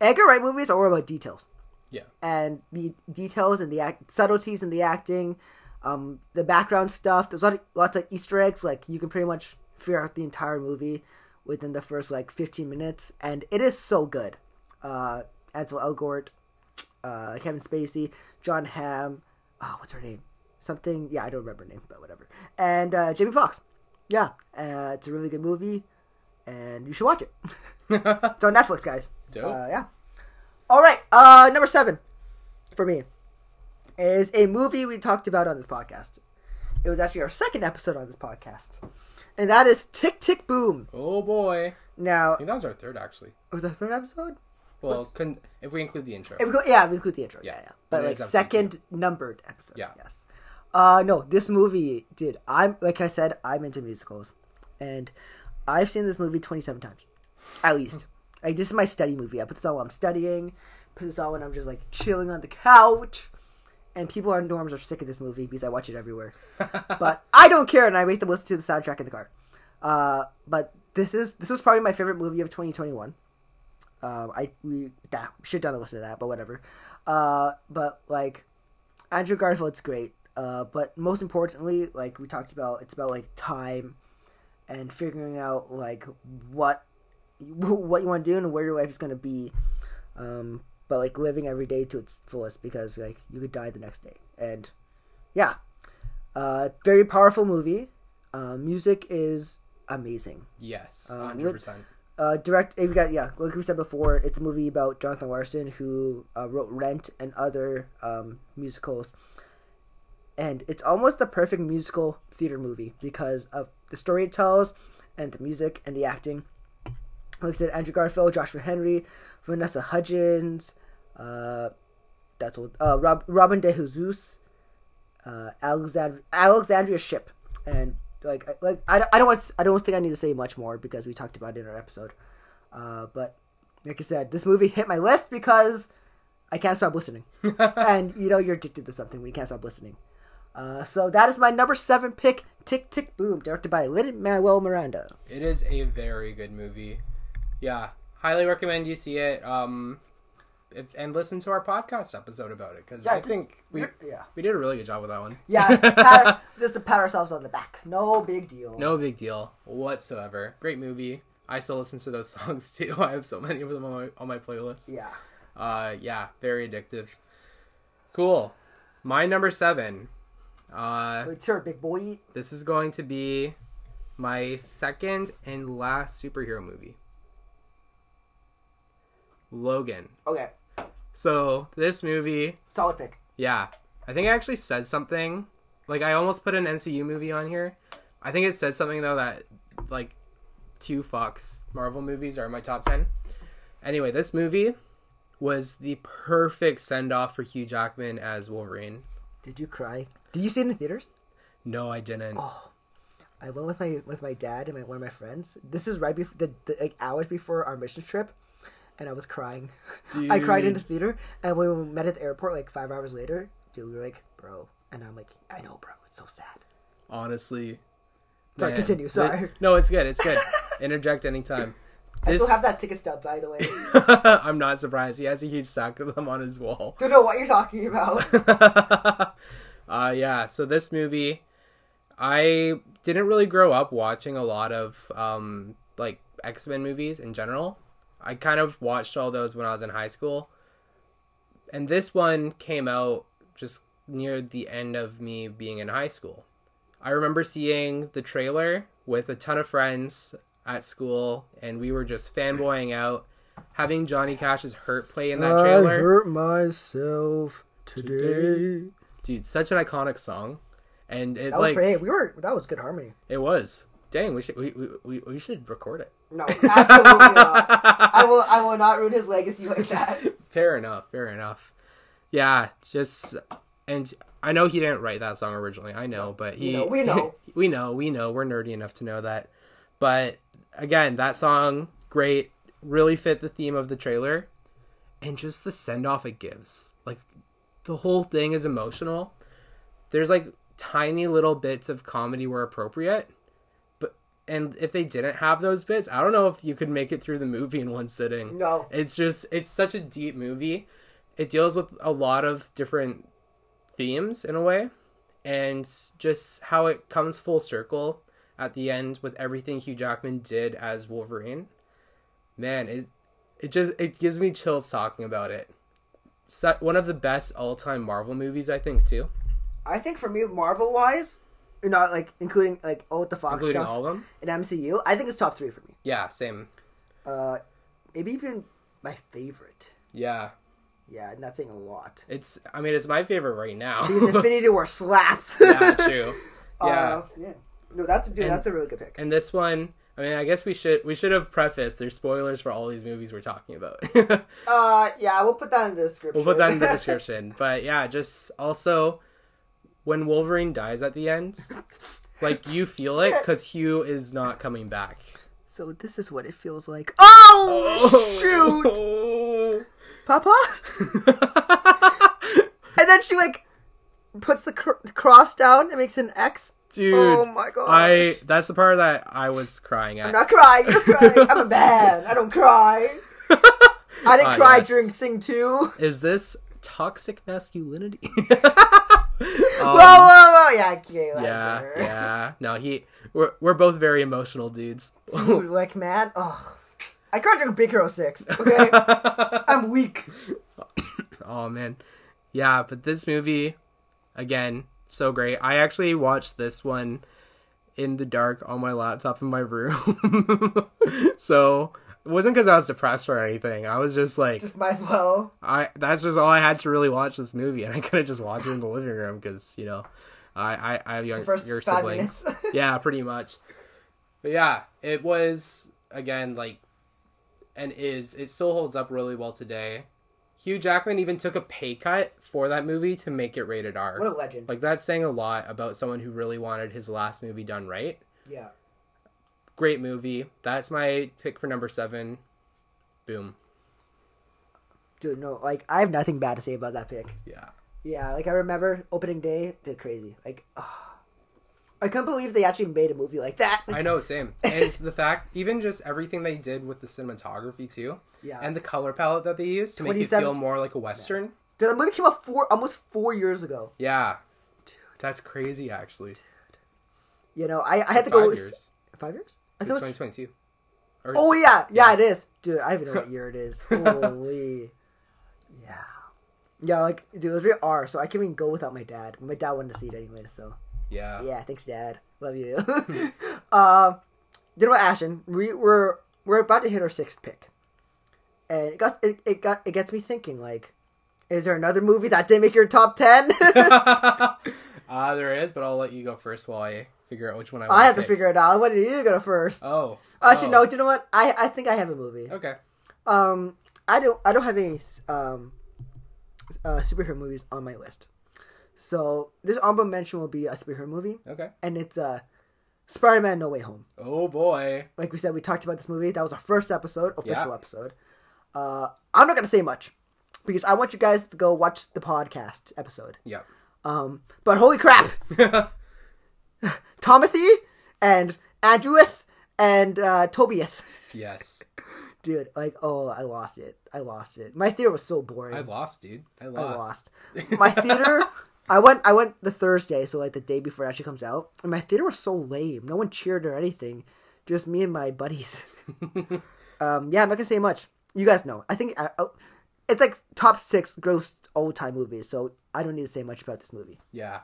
Edgar Wright movies are all about details.
Yeah.
And the details and the subtleties in the acting, the background stuff. There's lots of Easter eggs. Like you can pretty much figure out the entire movie within the first 15 minutes, and it is so good. Ansel Elgort, Kevin Spacey, John Hamm. What's her name? Something. Yeah, I don't remember her name, but whatever. And Jamie Foxx. Yeah, it's a really good movie, and you should watch it. It's on Netflix, guys.
Dope.
Yeah. All right, number 7 for me is a movie we talked about on this podcast. It was actually our second episode on this podcast, and that is Tick, Tick, Boom.
Oh boy!
Now,
I think that was our third, actually.
Was that third episode?
Well, if we include the intro.
We include the intro. Yeah. But second numbered episode.
Yeah.
Yes. No, this movie, dude. I'm into musicals, and I've seen this movie 27 times, at least. This is my study movie. I put this on while I'm studying. Put this on when I'm just chilling on the couch. And people in dorms are sick of this movie because I watch it everywhere. But I don't care, and I make them listen to the soundtrack in the car. But this was probably my favorite movie of 2021. We should have done a listen to that, but whatever. But Andrew Garfield's great. But most importantly, we talked about, it's about time and figuring out what you want to do and where your life is going to be, but living every day to its fullest, because you could die the next day. And yeah, very powerful movie. Music is
Yes, 100%.
We've got, like we said before, it's a movie about Jonathan Larson, who wrote Rent and other musicals. And it's almost the perfect musical theater movie because of the story it tells and the music and the acting. Like I said, Andrew Garfield, Joshua Henry, Vanessa Hudgens, Robin De Jesus, Alexandria Shipp, and I don't think I need to say much more because we talked about it in our episode. But like I said, this movie hit my list because I can't stop listening, and you're addicted to something when you can't stop listening. So that is my number 7 pick, Tick Tick Boom, directed by Lin-Manuel Miranda.
It is a very good movie. Yeah, highly recommend you see it. And listen to our podcast episode about it because I think we did a really good job with that one.
Yeah, just to pat ourselves on the back. No big deal.
No big deal whatsoever. Great movie. I still listen to those songs too. I have so many of them on my playlist.
Yeah.
Very addictive. Cool. My number 7.
Let's hear it, big boy.
This is going to be my second and last superhero movie. Logan.
Okay.
So, this movie...
Solid pick.
Yeah. I think it actually says something. Like, I almost put an MCU movie on here. I think it says something, though, that, like, 2 Fox Marvel movies are in my top 10. Anyway, this movie was the perfect send-off for Hugh Jackman as Wolverine.
Did you cry? Did you see it in the theaters?
No, I didn't.
Oh. I went with my dad and one of my friends. This is right before the hours before our mission trip. And I was crying.
Dude.
I cried in the theater. And when we met at the airport, like 5 hours later, we were like, bro. And I'm like, I know, bro. It's so sad.
Honestly.
Sorry, continue. Sorry.
No, it's good. It's good. Interject anytime.
I still have that ticket stub, by the way.
I'm not surprised. He has a huge stack of them on his wall.
Don't know what you're talking about.
Yeah. So this movie, I didn't really grow up watching a lot of like X-Men movies in general. I kind of watched all those when I was in high school. And this one came out just near the end of me being in high school. I remember seeing the trailer with a ton of friends at school, and we were just fanboying out, having Johnny Cash's Hurt play in that trailer.
I hurt myself today.
Dude, such an iconic song. And it
that was great. That was good harmony.
It was. Dang, we should record it.
No, absolutely not. I will not ruin his legacy like that.
Fair enough. Yeah, and I know he didn't write that song originally. I know, but we know. we know. We're nerdy enough to know that. But again, that song, great, really fit the theme of the trailer, and just the send off it gives. Like, the whole thing is emotional. There's like tiny little bits of comedy where appropriate. And if they didn't have those bits, I don't know if you could make it through the movie in one sitting.
No.
It's such a deep movie. It deals with a lot of different themes in a way. And just how it comes full circle at the end with everything Hugh Jackman did as Wolverine. Man, it gives me chills talking about it. One of the best all-time Marvel movies, I think, too.
I think for me, Marvel-wise... Not like including like all the Fox
including
stuff
all of them
in MCU. I think it's top 3 for me.
Yeah, same.
Maybe even my favorite.
Yeah,
and that's saying a lot.
It's my favorite right now.
Because Infinity War slaps.
Yeah, true. Yeah,
No, that's a really good pick.
And this one, I guess we should have prefaced there's spoilers for all these movies we're talking about.
Yeah, we'll put that in the description. But yeah, just also. When Wolverine dies at the end, like, you feel it because Hugh is not coming back. So this is what it feels like. Oh, shoot! Papa? And then she, like, puts the cross down and makes an X.
Dude.
Oh, my God.
That's the part that I was crying at.
I'm not crying. You're crying. I'm a man. I don't cry. I didn't cry during Sing 2.
Is this toxic masculinity?
Whoa! Yeah.
No, we're both very emotional dudes.
Dude, like, man, I cried during Big Hero 6. Okay, I'm weak.
Oh man, yeah. But this movie, again, so great. I actually watched this one in the dark on my laptop in my room. So it wasn't because I was depressed or anything. I was just like,
Just might as well.
that's just all I had to really watch this movie, and I couldn't just watch it in the living room because, you know, I have
The first
younger
5
siblings.
minutes.
Yeah, pretty much. But yeah, it was, again, like, it still holds up really well today. Hugh Jackman even took a pay cut for that movie to make it rated R.
What a legend.
Like, that's saying a lot about someone who really wanted his last movie done right.
Yeah.
Great movie. That's my pick for number 7. Boom.
Dude, no, like, I have nothing bad to say about that pick.
Yeah.
Yeah, like, I remember opening day, did crazy. Like, I couldn't believe they actually made a movie like that.
I know, same. And the fact, even just everything they did with the cinematography, too.
Yeah.
And the color palette that they used to make it
27
feel more like a Western.
Dude, the movie came out almost 4 years ago.
Yeah. Dude. That's crazy, actually.
You know, I had to go...
5 years.
5 years? I
It's
thought it was...
2022. Or
Oh, yeah. Yeah, it is. Dude, I don't even know what year it is. Holy... Yeah. Yeah, like, dude, it was real R, so I can't even go without my dad. My dad wanted to see it anyway, so...
Yeah.
Yeah, thanks, Dad. Love you. You know what, Ashton? We're about to hit our 6th pick, and it gets me thinking. Like, is there another movie that didn't make your top 10?
There is, but I'll let you go first while I figure out which one
I have to figure it out. I wanted you to go first.
Oh.
Actually, no. Do you know what? I think I have a movie.
Okay.
I don't have any superhero movies on my list. So this honorable mention will be a superhero movie.
Okay.
And it's Spider-Man: No Way Home.
Oh boy.
Like we said, we talked about this movie. That was our first episode, official episode. I'm not gonna say much because I want you guys to go watch the podcast episode.
Yep.
But holy crap, Tomothy and Andrewith and Tobias.
Yes.
Dude, like, oh, I lost it. My theater was so boring.
I lost, dude. I
lost. My theater. I went the Thursday, so like the day before it actually comes out, and my theater was so lame. No one cheered or anything. Just me and my buddies. Yeah, I'm not gonna say much. You guys know. I think it's like top 6 gross old time movies, so I don't need to say much about this movie.
Yeah.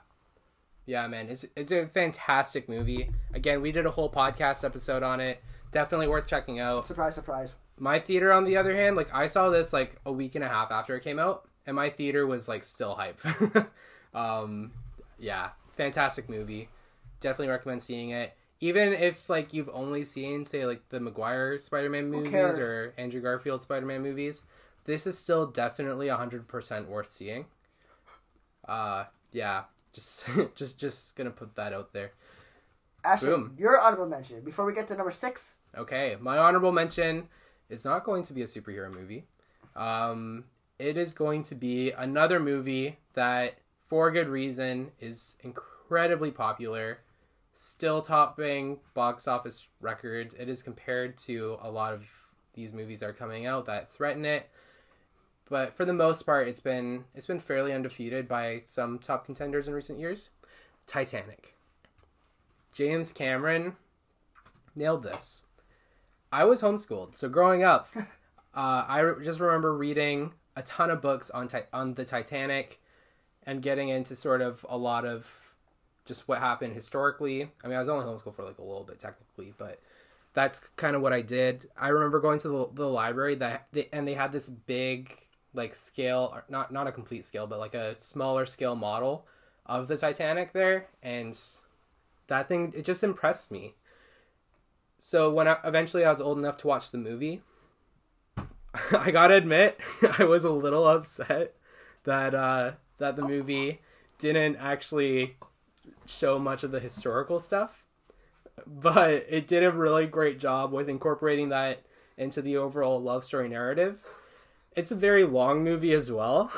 Yeah, man. It's a fantastic movie. Again, we did a whole podcast episode on it. Definitely worth checking out.
Surprise, surprise.
My theater, on the other hand, like, I saw this like a week and a half after it came out, and my theater was like still hype. Yeah, fantastic movie. Definitely recommend seeing it. Even if like you've only seen, say, like the Maguire Spider-Man movies or Andrew Garfield Spider-Man movies, this is still definitely 100% worth seeing. Yeah, just gonna put that out there.
Ashton,
Boom.
your honorable mention before we get to number 6.
Okay, my honorable mention is not going to be a superhero movie. It is going to be another movie that, for good reason, is incredibly popular, still topping box office records. It is compared to a lot of these movies that are coming out that threaten it, but for the most part, it's been fairly undefeated by some top contenders in recent years. Titanic. James Cameron nailed this. I was homeschooled, so growing up, I just remember reading a ton of books on the Titanic and getting into sort of a lot of just what happened historically. I mean, I was only homeschooled for like a little bit technically, but that's kind of what I did. I remember going to the library and they had this big like scale, not a complete scale, but like a smaller scale model of the Titanic there, and that thing, it just impressed me. So when eventually I was old enough to watch the movie, I gotta admit, I was a little upset that the movie didn't actually show much of the historical stuff, but it did a really great job with incorporating that into the overall love story narrative. It's a very long movie as well,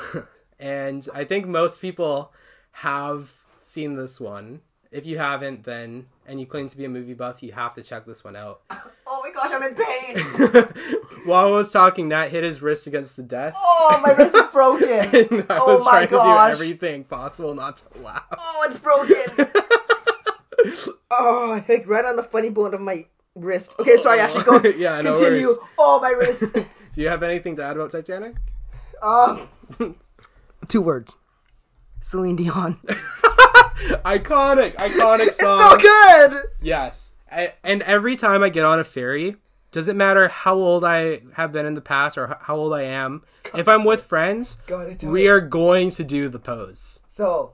and I think most people have seen this one. If you haven't, then, and you claim to be a movie buff, you have to check this one out.
Oh my gosh, I'm in pain!
While I was talking, Nat hit his wrist against the desk.
Oh, my wrist is broken!
And I was trying to do everything possible not to laugh.
Oh, it's broken! Oh, I hit right on the funny bone of my wrist. Okay, sorry, Ashley, go.
Yeah, no
continue.
worries.
Oh, my wrist.
Do you have anything to add about Titanic?
2 words. Celine Dion.
iconic song.
It's so good.
Yes. And every time I get on a ferry, doesn't matter how old I have been in the past or how old I am. If I'm with friends, we are going to do the pose.
So,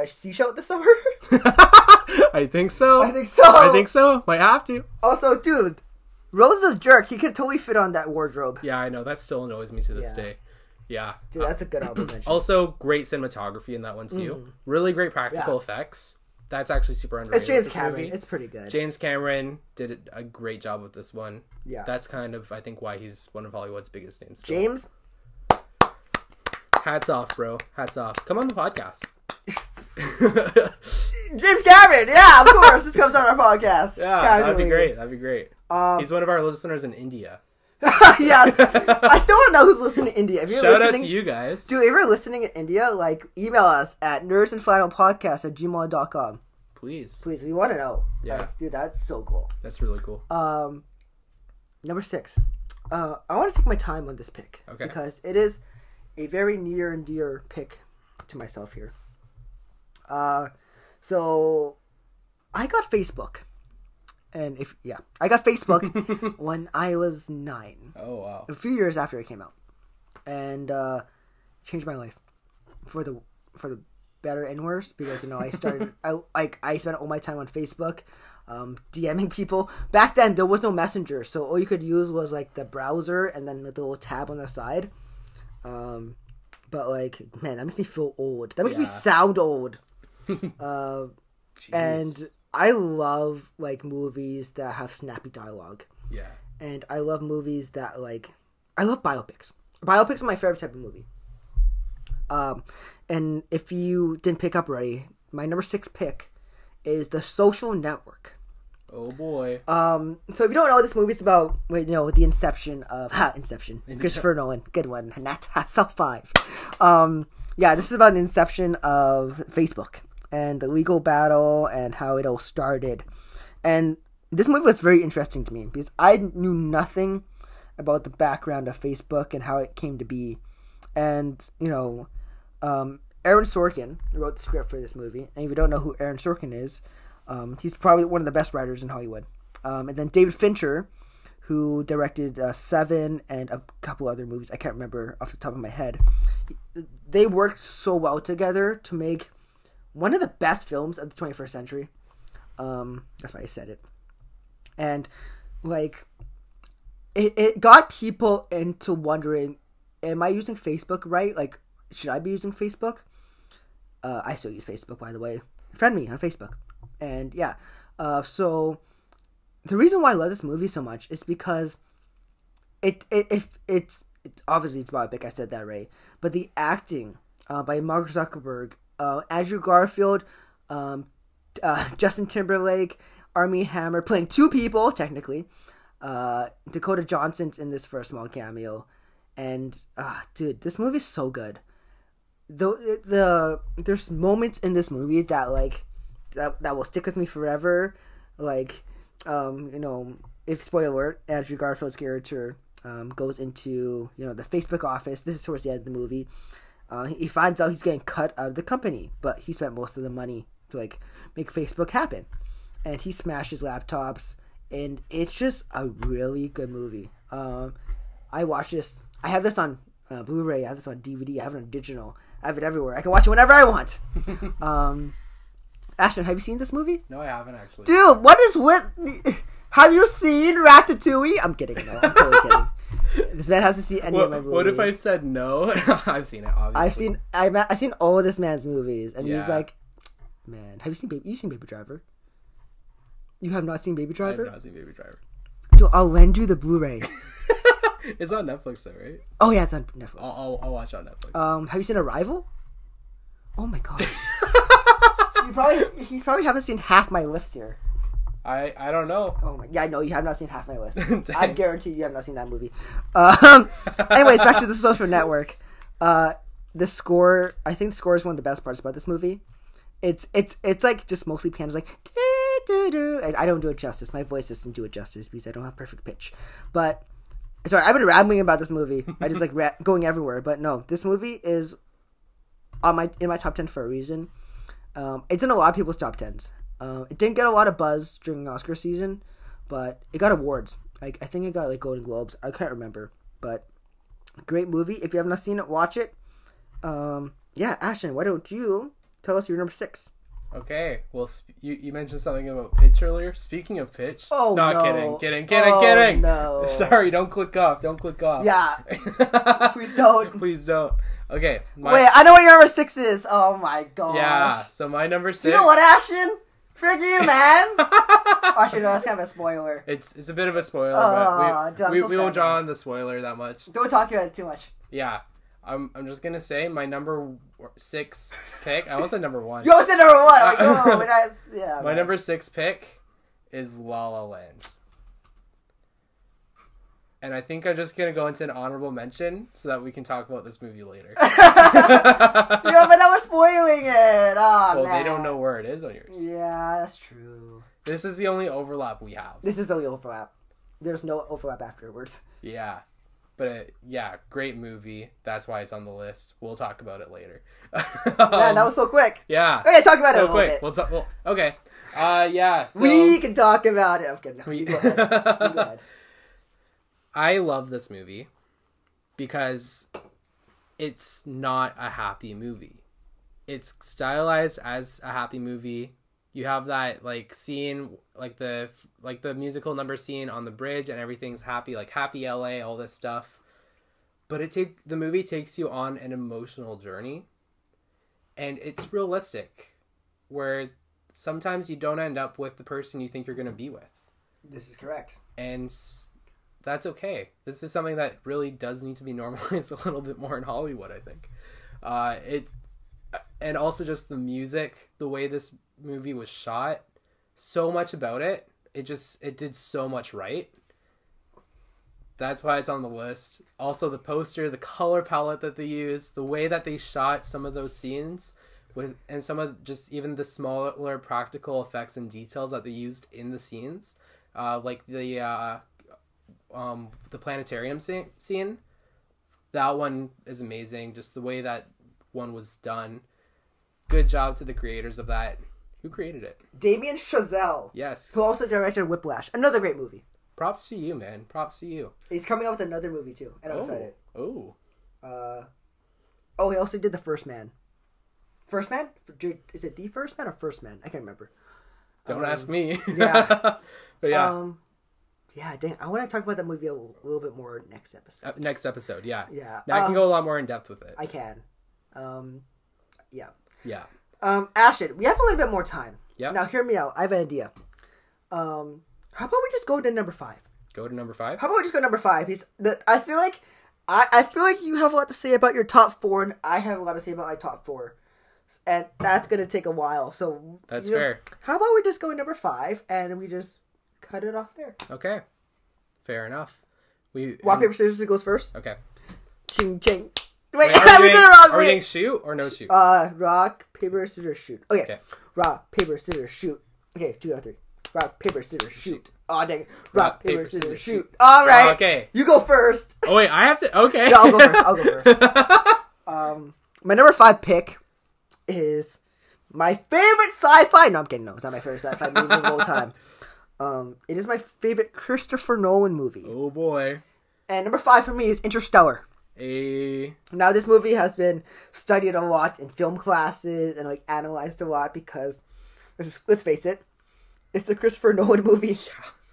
seashell this summer?
I think so.
I think so.
Might have to.
Also, dude, Rose is a jerk. He could totally fit on that wardrobe.
Yeah, I know. That still annoys me to this day. Yeah.
Dude, that's a good album mention.
Also, great cinematography in that one, too. Really great practical effects. That's actually super underrated.
It's James Cameron. It's pretty good.
James Cameron did a great job with this one.
Yeah.
That's kind of, I think, why he's one of Hollywood's biggest names. Still.
James?
Hats off, bro. Hats off. Come on the podcast.
James Cameron! Yeah, of course. This comes on our podcast.
Yeah,
Casually.
that'd be great. He's one of our listeners in India.
Yes. I still want to know who's listening to India. If you're
Shout
listening,
out to you guys.
Dude, if you're listening in India, email us at nerdsandflannelpodcast@gmail.com.
Please,
we want to know.
Yeah.
Dude, that's so cool.
That's really cool.
Number 6. I want to take my time on this pick.
Okay.
Because it is a very near and dear pick to myself here. So I got Facebook. And I got Facebook when I was 9.
Oh, wow.
A few years after it came out. And changed my life for the better and worse, because I started I spent all my time on Facebook, DMing people. Back then there was no Messenger, so all you could use was the browser and then the little tab on the side. But man, that makes me feel old. That makes me sound old. And I love movies that have snappy dialogue.
Yeah.
And I love movies that I love biopics. Biopics are my favorite type of movie. And if you didn't pick up already, my number 6 pick is The Social Network.
Oh boy.
So if you don't know, this movie's about the inception of Inception. Christopher Nolan, good one. Nat Self 5. This is about the inception of Facebook and the legal battle and how it all started. And this movie was very interesting to me because I knew nothing about the background of Facebook and how it came to be. And, Aaron Sorkin wrote the script for this movie. And if you don't know who Aaron Sorkin is, he's probably one of the best writers in Hollywood. And then David Fincher, who directed Seven and a couple other movies. I can't remember off the top of my head. They worked so well together to make one of the best films of the 21st century. That's why I said it. And, it got people into wondering, am I using Facebook right? Should I be using Facebook? I still use Facebook, by the way. Friend me on Facebook. And, so the reason why I love this movie so much is because it's obviously it's biopic, I said that right. But the acting by Mark Zuckerberg, Andrew Garfield, Justin Timberlake, Armie Hammer, playing 2 people, technically. Dakota Johnson's in this for a small cameo. And, dude, this movie's so good. There's moments in this movie that, that will stick with me forever. If, spoiler alert, Andrew Garfield's character goes into, the Facebook office. This is towards the end of the movie. He finds out he's getting cut out of the company, but he spent most of the money to make Facebook happen. And he smashes laptops, and it's just a really good movie. I watch this. I have this on Blu-ray. I have this on DVD. I have it on digital. I have it everywhere. I can watch it whenever I want. Ashton, have you seen this movie?
No, I haven't actually.
Dude, what is with? Have you seen Ratatouille? I'm kidding. No, I'm totally kidding. This man hasn't seen any of my movies.
What if I said no? I've seen it, obviously.
I've seen all of this man's movies, and he's like, man, have you seen Baby Driver? You have not seen Baby Driver?
I have not seen Baby Driver.
Dude, I'll lend you the Blu-ray.
It's on Netflix though, right?
Oh yeah, it's on Netflix.
I'll watch it on Netflix.
Have you seen Arrival? Oh my gosh. You probably haven't seen half my list here.
I don't know.
Oh my, yeah, I know you have not seen half my list. I guarantee you have not seen that movie. Anyways, back to The Social Network. The score, I think the score is one of the best parts about this movie. It's just mostly pianos, I don't do it justice. My voice doesn't do it justice because I don't have perfect pitch. But sorry, I've been rambling about this movie. I just going everywhere. But no, this movie is in my top 10 for a reason. It's in a lot of people's top tens. It didn't get a lot of buzz during Oscar season, but it got awards. Like I think it got like Golden Globes. I can't remember, but great movie. If you have not seen it, watch it. Yeah, Ashton, why don't you tell us your number 6?
Okay, well, you mentioned something about pitch earlier. Speaking of pitch,
Oh,
not
no.
kidding.
No.
Sorry, don't click off.
Yeah, please don't.
Please don't. Okay.
Wait, I know what your number 6 is. Oh my god.
Yeah. So my number 6.
You know what, Ashton? Frick you, man. Actually, no, that's kind of a spoiler.
It's a bit of a spoiler,
Oh,
but
dude, I'm
we
so
won't
sad,
draw
man.
on the spoiler that much.
Don't talk about it too much.
Yeah. I'm just gonna say my number 6 pick. I almost said number 1.
You always said number 1. Like, oh, yeah.
My
man.
number 6 pick is La La Land. And I think I'm just gonna go into an honorable mention so that we can talk about this movie later.
Yeah, but now we're spoiling it. Oh,
Well,
man.
they don't know where it is on yours.
Yeah, that's true.
This is the only overlap we have.
This is the only overlap. There's no overlap afterwards.
Yeah. But yeah, great movie. That's why it's on the list. We'll talk about it later.
Man, that was so quick.
Yeah.
Okay, talk about it a
So
little
quick.
bit.
Well, okay. Yeah. So
We can talk about it. I'm kidding. You go ahead. You go ahead.
I love this movie because it's not a happy movie. It's stylized as a happy movie. You have that like scene, like the musical number scene on the bridge, and everything's happy, like happy LA, all this stuff. But the movie takes you on an emotional journey, and it's realistic, where sometimes you don't end up with the person you think you're going to be with.
This is correct.
And that's okay. This is something that really does need to be normalized a little bit more in Hollywood, I think. And also just the music, the way this movie was shot, so much about it. It did so much right. That's why it's on the list. Also the poster, the color palette that they used, the way that they shot some of those scenes and some of just even the smaller practical effects and details that they used in the scenes. Like the planetarium scene. That one is amazing. Just the way that one was done. Good job to the creators of that. Who created it?
Damien Chazelle.
Yes.
Who also directed Whiplash. Another great movie.
Props to you, man. Props to you.
He's coming out with another movie too, and I'm excited.
Oh.
He also did The First Man. First Man? Is it The First Man or First Man? I can't remember.
Don't ask me.
Yeah.
But yeah.
Yeah, dang. I want to talk about that movie a little bit more next episode.
Next episode, yeah.
Yeah.
Now I can go a lot more in depth with it.
I can. Yeah.
Yeah.
Ashton, we have a little bit more time.
Yeah.
Now, hear me out. I have an idea. How about we just go to number 5?
Go to number 5?
How about we just go to number 5? I feel like I feel like you have a lot to say about your top 4, and I have a lot to say about my top 4. And that's going to take a while. So
That's fair.
How about we just go to number 5, and we just cut it off there?
Okay. Fair enough.
Rock, paper, scissors goes first.
Okay.
Ching, ching. Wait,
Wait,
we did it wrong.
are we doing shoot or no shoot?
Rock, paper, scissors, shoot. Okay. Rock, paper, scissors, shoot. Okay, 2 out of 3. Rock, paper, scissors, shoot. Oh, dang it. Rock, paper, scissors, shoot. All right.
Okay.
You go first.
Oh, wait, I have to... Okay.
No, I'll go first. My number 5 pick is my favorite sci-fi... No, I'm kidding. No, it's not my favorite sci-fi movie of all time. It is my favorite Christopher Nolan movie.
Oh, boy.
And number 5 for me is Interstellar. Now, this movie has been studied a lot in film classes and like analyzed a lot because, let's face it, it's a Christopher Nolan movie.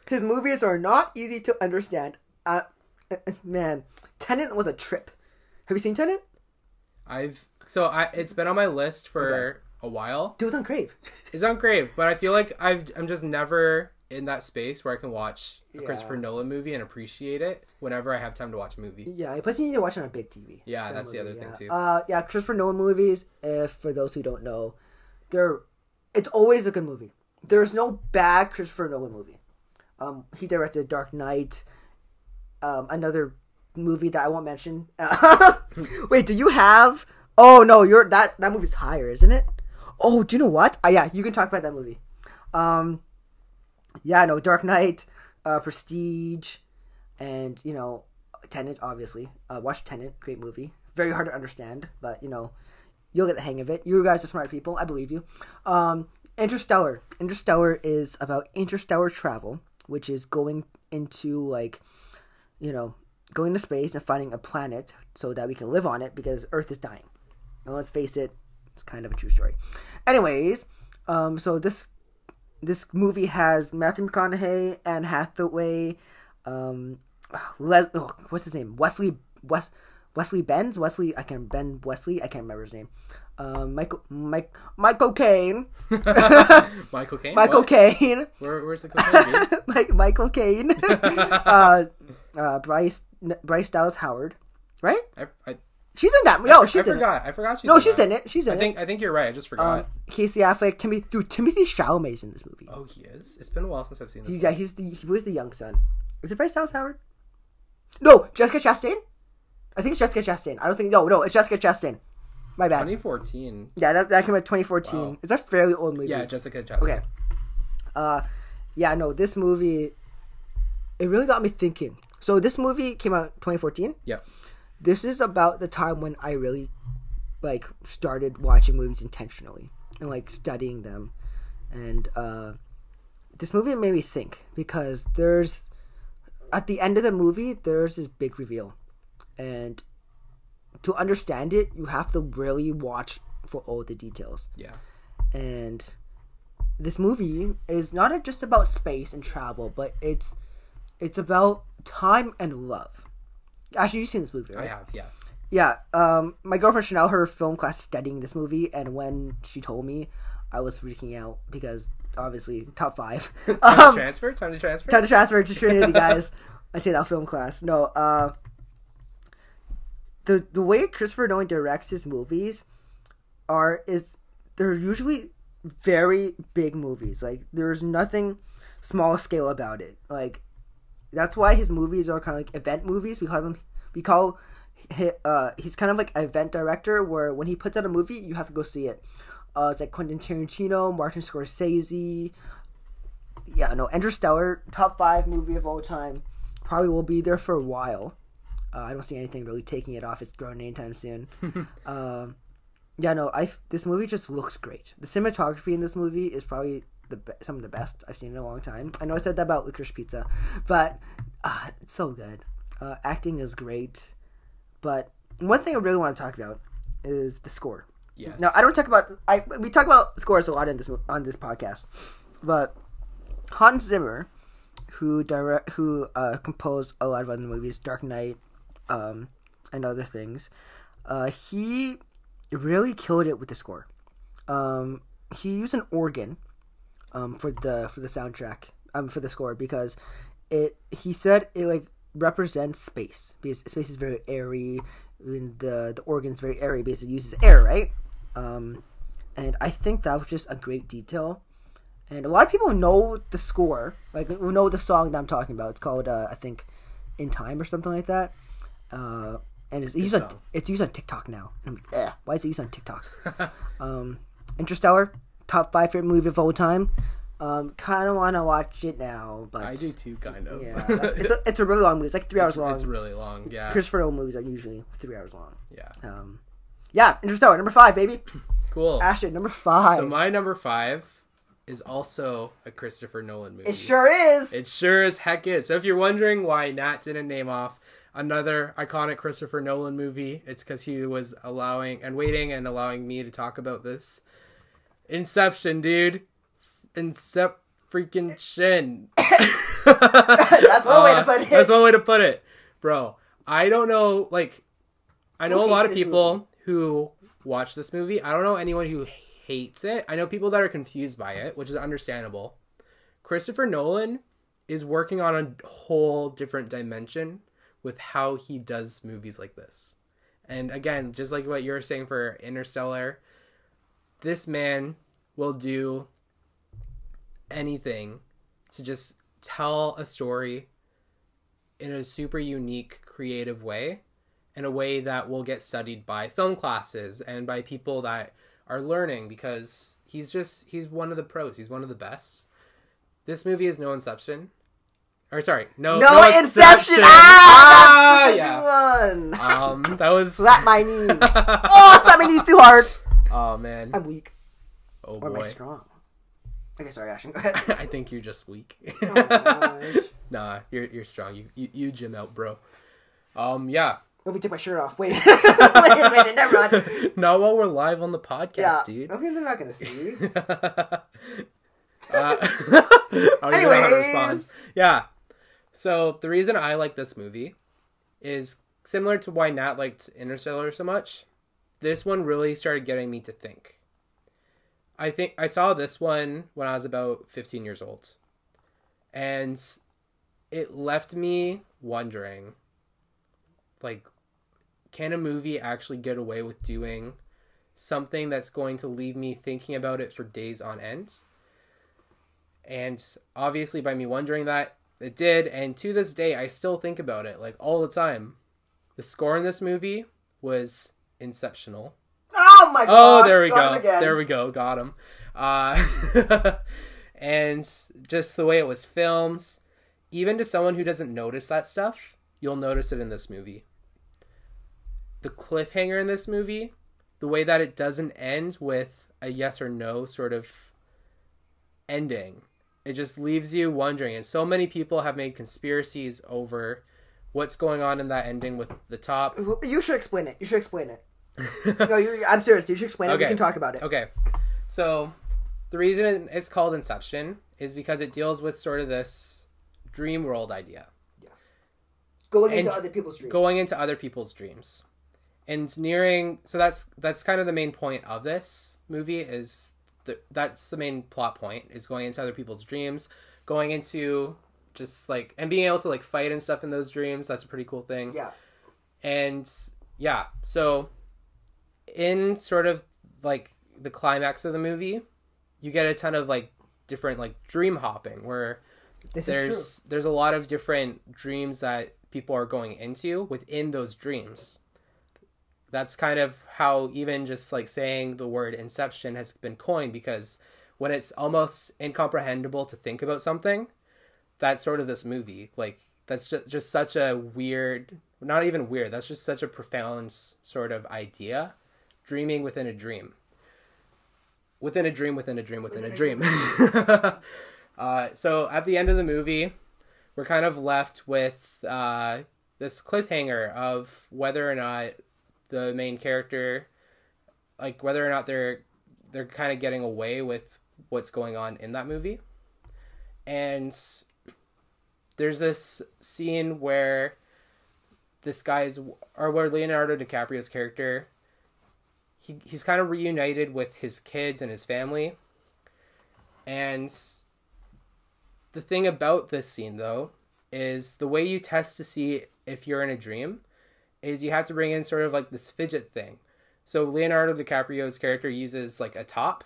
His movies are not easy to understand. Man, Tenet was a trip. Have you seen Tenet?
It's been on my list for a while.
Dude, it's on Crave.
It's on Crave, but I feel like I'm just never in that space where I can watch a Christopher Nolan movie and appreciate it whenever I have time to watch a movie.
Yeah, plus you need to watch it on a big TV.
Yeah, that's the other thing too.
Christopher Nolan movies, for those who don't know, it's always a good movie. There's no bad Christopher Nolan movie. He directed Dark Knight, another movie that I won't mention. Wait, do you have... Oh, no, that movie's higher, isn't it? Oh, do you know what? Yeah, you can talk about that movie. Dark Knight, Prestige, and, Tenet, obviously. Watch Tenet, great movie. Very hard to understand, but, you You'll get the hang of it. You guys are smart people. I believe you. Interstellar. Interstellar is about interstellar travel, which is going into, like, you know, going to space and finding a planet so that we can live on it because Earth is dying. And let's face it, it's kind of a true story. Anyways, so this movie has Matthew McConaughey, Anne Hathaway, what's his name? Wesley Benz? I can't remember his name. Michael Caine.
Michael Caine?
Michael Caine.
Where's the cocaine, dude?
Michael Caine. Bryce Dallas Howard. Right? She's in that. No, she's in it.
I forgot she's in
No, she's in it. She's in it.
I think you're right. I just forgot.
Casey Affleck, Timothy Chalamet's in this movie.
Oh, he is? It's been a while since I've seen this.
He was the young son. Is it Bryce Dallas Howard? No, Jessica Chastain? I think it's Jessica Chastain. I don't think... No, it's Jessica Chastain. My bad.
2014.
Yeah, that came out 2014. Wow. It's a fairly old movie.
Yeah, Jessica Chastain.
Okay. Yeah, no, this movie... It really got me thinking. So this movie came out 2014?
Yeah.
This is about the time when I really, like, started watching movies intentionally and, like, studying them. And this movie made me think because there's... At the end of the movie, there's this big reveal. And to understand it, you have to really watch for all the details.
Yeah.
And this movie is not just about space and travel, but it's about time and love. Actually, you've seen this movie, right?
I have, yeah.
Yeah. My girlfriend Chanel, her film class studying this movie, and when she told me, I was freaking out because obviously top 5.
Time to transfer
to Trinity, guys. I say that film class. No. The way Christopher Nolan directs his movies they're usually very big movies. Like, there's nothing small scale about it. Like, that's why his movies are kind of like event movies. He's kind of like an event director where when he puts out a movie, you have to go see it. It's like Quentin Tarantino, Martin Scorsese. Yeah, no, Interstellar, top 5 movie of all time. Probably will be there for a while. I don't see anything really taking it off its throne anytime soon. Yeah, no, this movie just looks great. The cinematography in this movie is probably some of the best I've seen in a long time. I know I said that about Licorice Pizza, but it's so good. Acting is great. But one thing I really want to talk about is the score.
Yes.
Now, I don't talk about... we talk about scores a lot on this podcast, but Hans Zimmer, who composed a lot of other movies, Dark Knight, and other things, he really killed it with the score. He used an organ for the soundtrack, for the score, because he said it like represents space, because space is very airy, and the organ's very airy because it uses air, right? And I think that was just a great detail. And a lot of people know the score, like know the song that I'm talking about. It's called I think In Time or something like that. And it's used on TikTok now. I'm like, why is it used on TikTok? Interstellar, top 5 favorite movie of all time. Kind of want to watch it now, but
I do too, kind of.
Yeah, it's a really long movie. It's like 3 hours long.
It's really long, yeah.
Christopher Nolan movies are usually 3 hours long.
Yeah.
Yeah, Interstellar, number 5, baby.
Cool.
Ashton, number 5.
So my number 5 is also a Christopher Nolan movie.
It sure is.
It sure as heck is. So if you're wondering why Nat didn't name off another iconic Christopher Nolan movie, it's because he was allowing me to talk about this. Inception, dude. Freaking shin.
That's one way to put it.
That's one way to put it. Bro, I don't know, like, I know a lot of people who watch this movie. I don't know anyone who hates it. I know people that are confused by it, which is understandable. Christopher Nolan is working on a whole different dimension with how he does movies like this. And again, just like what you were saying for Interstellar, this man will do anything to just tell a story in a super unique, creative way, in a way that will get studied by film classes and by people that are learning, because he's one of the pros. He's one of the best. This movie is no Inception. Or sorry, no Inception.
Yeah. One.
That was
slap my knee. Oh, slap my knee too hard.
Oh man.
I'm weak.
Oh
Or am I
boy.
strong? Okay, sorry, Ashton. Go ahead.
I think you're just weak.
Oh my gosh.
Nah, you're strong. You gym out, bro. Yeah.
Let me take my shirt off. Wait. Wait a minute. Never mind.
Not while we're live on the podcast,
Yeah.
dude.
Okay, they're not gonna see.
I don't even know how to respond.
Anyways.
Yeah. So the reason I like this movie is similar to why Nat liked Interstellar so much. This one really started getting me to think. I think I saw this one when I was about 15 years old. And it left me wondering, like, can a movie actually get away with doing something that's going to leave me thinking about it for days on end? And obviously by me wondering that, it did. And to this day, I still think about it, like, all the time. The score in this movie was exceptional.
Oh my god!
Oh, there we
Got
go.
him again.
There we go. Got him. And just the way it was filmed, even to someone who doesn't notice that stuff, you'll notice it in this movie. The cliffhanger in this movie, the way that it doesn't end with a yes or no sort of ending, it just leaves you wondering. And so many people have made conspiracies over what's going on in that ending with the top.
You should explain it. You should explain it. No, I'm serious. You should explain it.
Okay.
We can talk about it.
Okay. So the reason it's called Inception is because it deals with sort of this dream world idea.
Yes. Going
And
into other people's dreams.
Going into other people's dreams. And nearing, so that's kind of the main point of this movie is that's the main plot point, is going into other people's dreams, going into just like, and being able to like fight and stuff in those dreams. That's a pretty cool thing.
Yeah.
And yeah, so in sort of like the climax of the movie, you get a ton of like different like dream hopping where there's a lot of different dreams that people are going into within those dreams. That's kind of how even just like saying the word Inception has been coined, because when it's almost incomprehensible to think about something, that's sort of this movie. Like, that's just such a weird, not even weird, that's just such a profound sort of idea. Dreaming within a dream. Within a dream, within a dream, within a dream. So at the end of the movie, we're kind of left with this cliffhanger of whether or not the main character, like whether or not they're kind of getting away with what's going on in that movie. And there's this scene where where Leonardo DiCaprio's character, he's kind of reunited with his kids and his family. And the thing about this scene, though, is the way you test to see if you're in a dream is you have to bring in sort of like this fidget thing. So Leonardo DiCaprio's character uses like a top,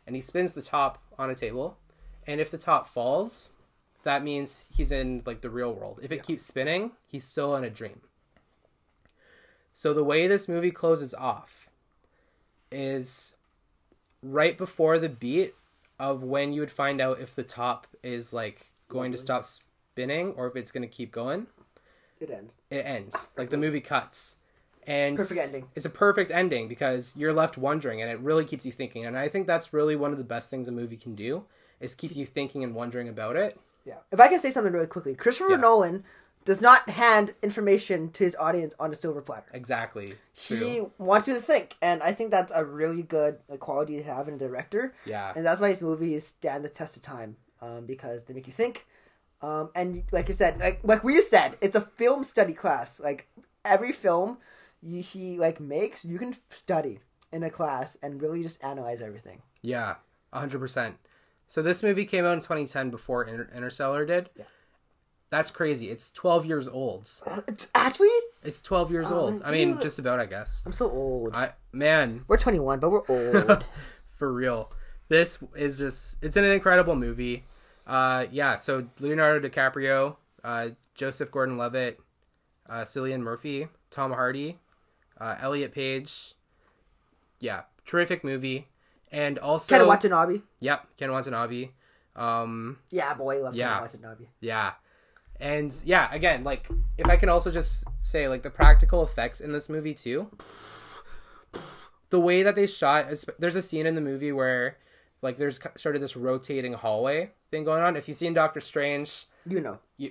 and he spins the top on a table. And if the top falls, that means he's in like the real world. If it keeps spinning, he's still in a dream. So the way this movie closes off is right before the beat of when you would find out if the top is like going to stop spinning or if it's going to keep going.
It ends.
It ends. Like the movie cuts. And
Perfect ending.
It's a perfect ending because you're left wondering, and it really keeps you thinking. And I think that's really one of the best things a movie can do, is keep you thinking and wondering about it.
Yeah. If I can say something really quickly, Christopher Nolan does not hand information to his audience on a silver platter.
Exactly.
He wants you to think, and I think that's a really good quality to have in a director.
Yeah.
And that's why his movies stand the test of time, because they make you think. And like I said, like we said, it's a film study class. Like every film he makes, you can study in a class and really just analyze everything.
Yeah, 100%. So this movie came out in 2010 before Interstellar did. Yeah. That's crazy. It's 12 years old. It's 12 years old.
Dude.
I mean, just about, I guess.
I'm so old.
We're
21, but we're old.
For real. This is just, it's an incredible movie. So Leonardo DiCaprio, Joseph Gordon-Levitt, Cillian Murphy, Tom Hardy, Elliot Page. Yeah, terrific movie. And also
Ken Watanabe.
Yep, Ken Watanabe.
Yeah, boy, love Ken Watanabe.
Yeah. And yeah, again, like, if I can also just say, like, the practical effects in this movie too. the way that they shot, there's a scene in the movie where like there's sort of this rotating hallway thing going on. If you've seen Doctor Strange,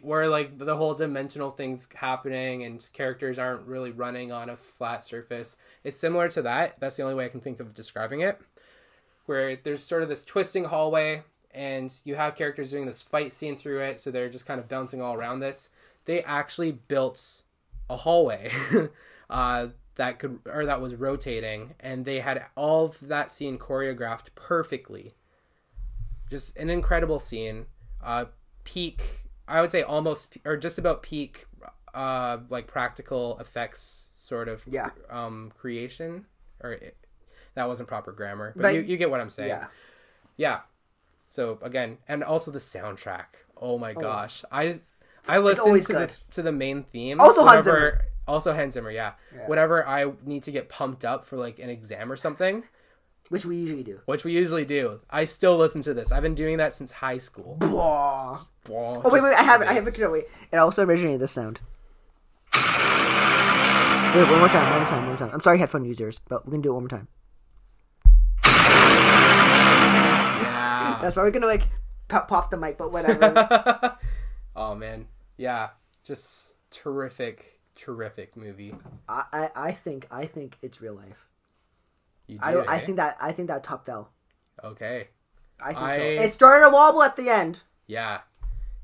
where like the whole dimensional thing's happening and characters aren't really running on a flat surface, it's similar to that. That's the only way I can think of describing it, where there's sort of this twisting hallway and you have characters doing this fight scene through it, so they're just kind of bouncing all around this. They actually built a hallway that was rotating, and they had all of that scene choreographed perfectly. Just an incredible scene. Peak, I would say almost, or just about peak, like practical effects sort of creation. That wasn't proper grammar, but you get what I'm saying. Yeah. So again, and also the soundtrack. Oh my gosh, I listen to the main theme.
Also Hans Zimmer.
Also Hans Zimmer, yeah. Whenever I need to get pumped up for like an exam or something.
Which we usually do.
I still listen to this. I've been doing that since high school.
Blah. Blah. Oh, wait. I have it. Wait. It also originated this sound. Wait, one more time. I'm sorry, headphone users, but we're going to do it one more time.
Yeah.
That's why we're going to like pop the mic, but whatever.
Oh, man. Yeah. Just terrific movie.
I think it's real life.
You do,
I think that top fell.
Okay.
I think so. It started to wobble at the end.
Yeah.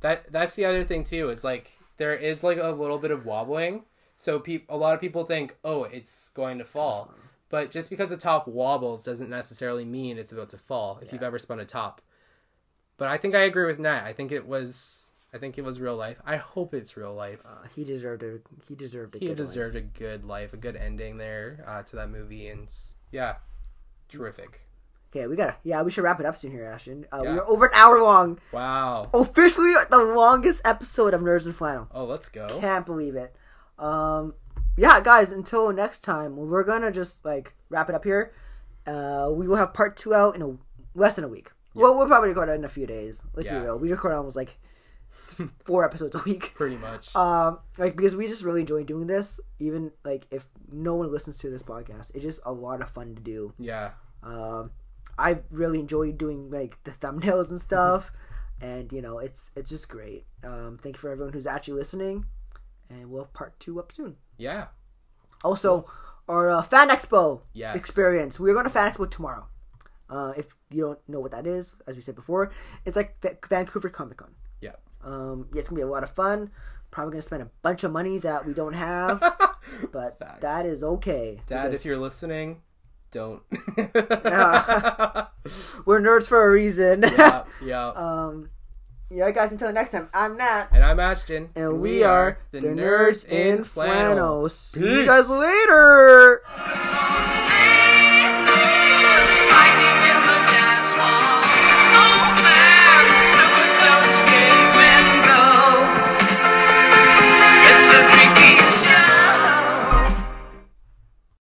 That's the other thing too. Is like there is like a little bit of wobbling, so a lot of people think, oh, it's going to fall. But just because the top wobbles doesn't necessarily mean it's about to fall. If you've ever spun a top. But I think I agree with Nat. I think it was real life. I hope it's real life.
He deserved a
good life, a good ending there to that movie, and yeah, terrific.
Okay, we should wrap it up soon here, Ashton. We're over an hour long.
Wow.
Officially the longest episode of Nerds in Flannel.
Oh, let's go.
Can't believe it. Yeah, guys, until next time, we're gonna just like wrap it up here. We will have part 2 out in less than a week. Yeah. Well, we'll probably record it in a few days. Let's be real. We record almost like 4 episodes a week.
Pretty much.
Because we just really enjoy doing this. Even like if no one listens to this podcast, it's just a lot of fun to do.
Yeah.
I really enjoy doing like the thumbnails and stuff, and it's just great. Thank you for everyone who's actually listening, and we'll have part 2 up soon.
Yeah.
Also, our Fan Expo experience. We're going to Fan Expo tomorrow. If you don't know what that is, as we said before, it's like Vancouver Comic Con.
Yeah.
It's gonna be a lot of fun. Probably gonna spend a bunch of money that we don't have, but
Facts.
That is okay.
Dad, if you're listening, don't.
We're nerds for a reason.
Yeah.
Yeah, guys. Until next time, I'm Nat,
and I'm Ashton,
and we are the Nerds in Flannel. See you guys later.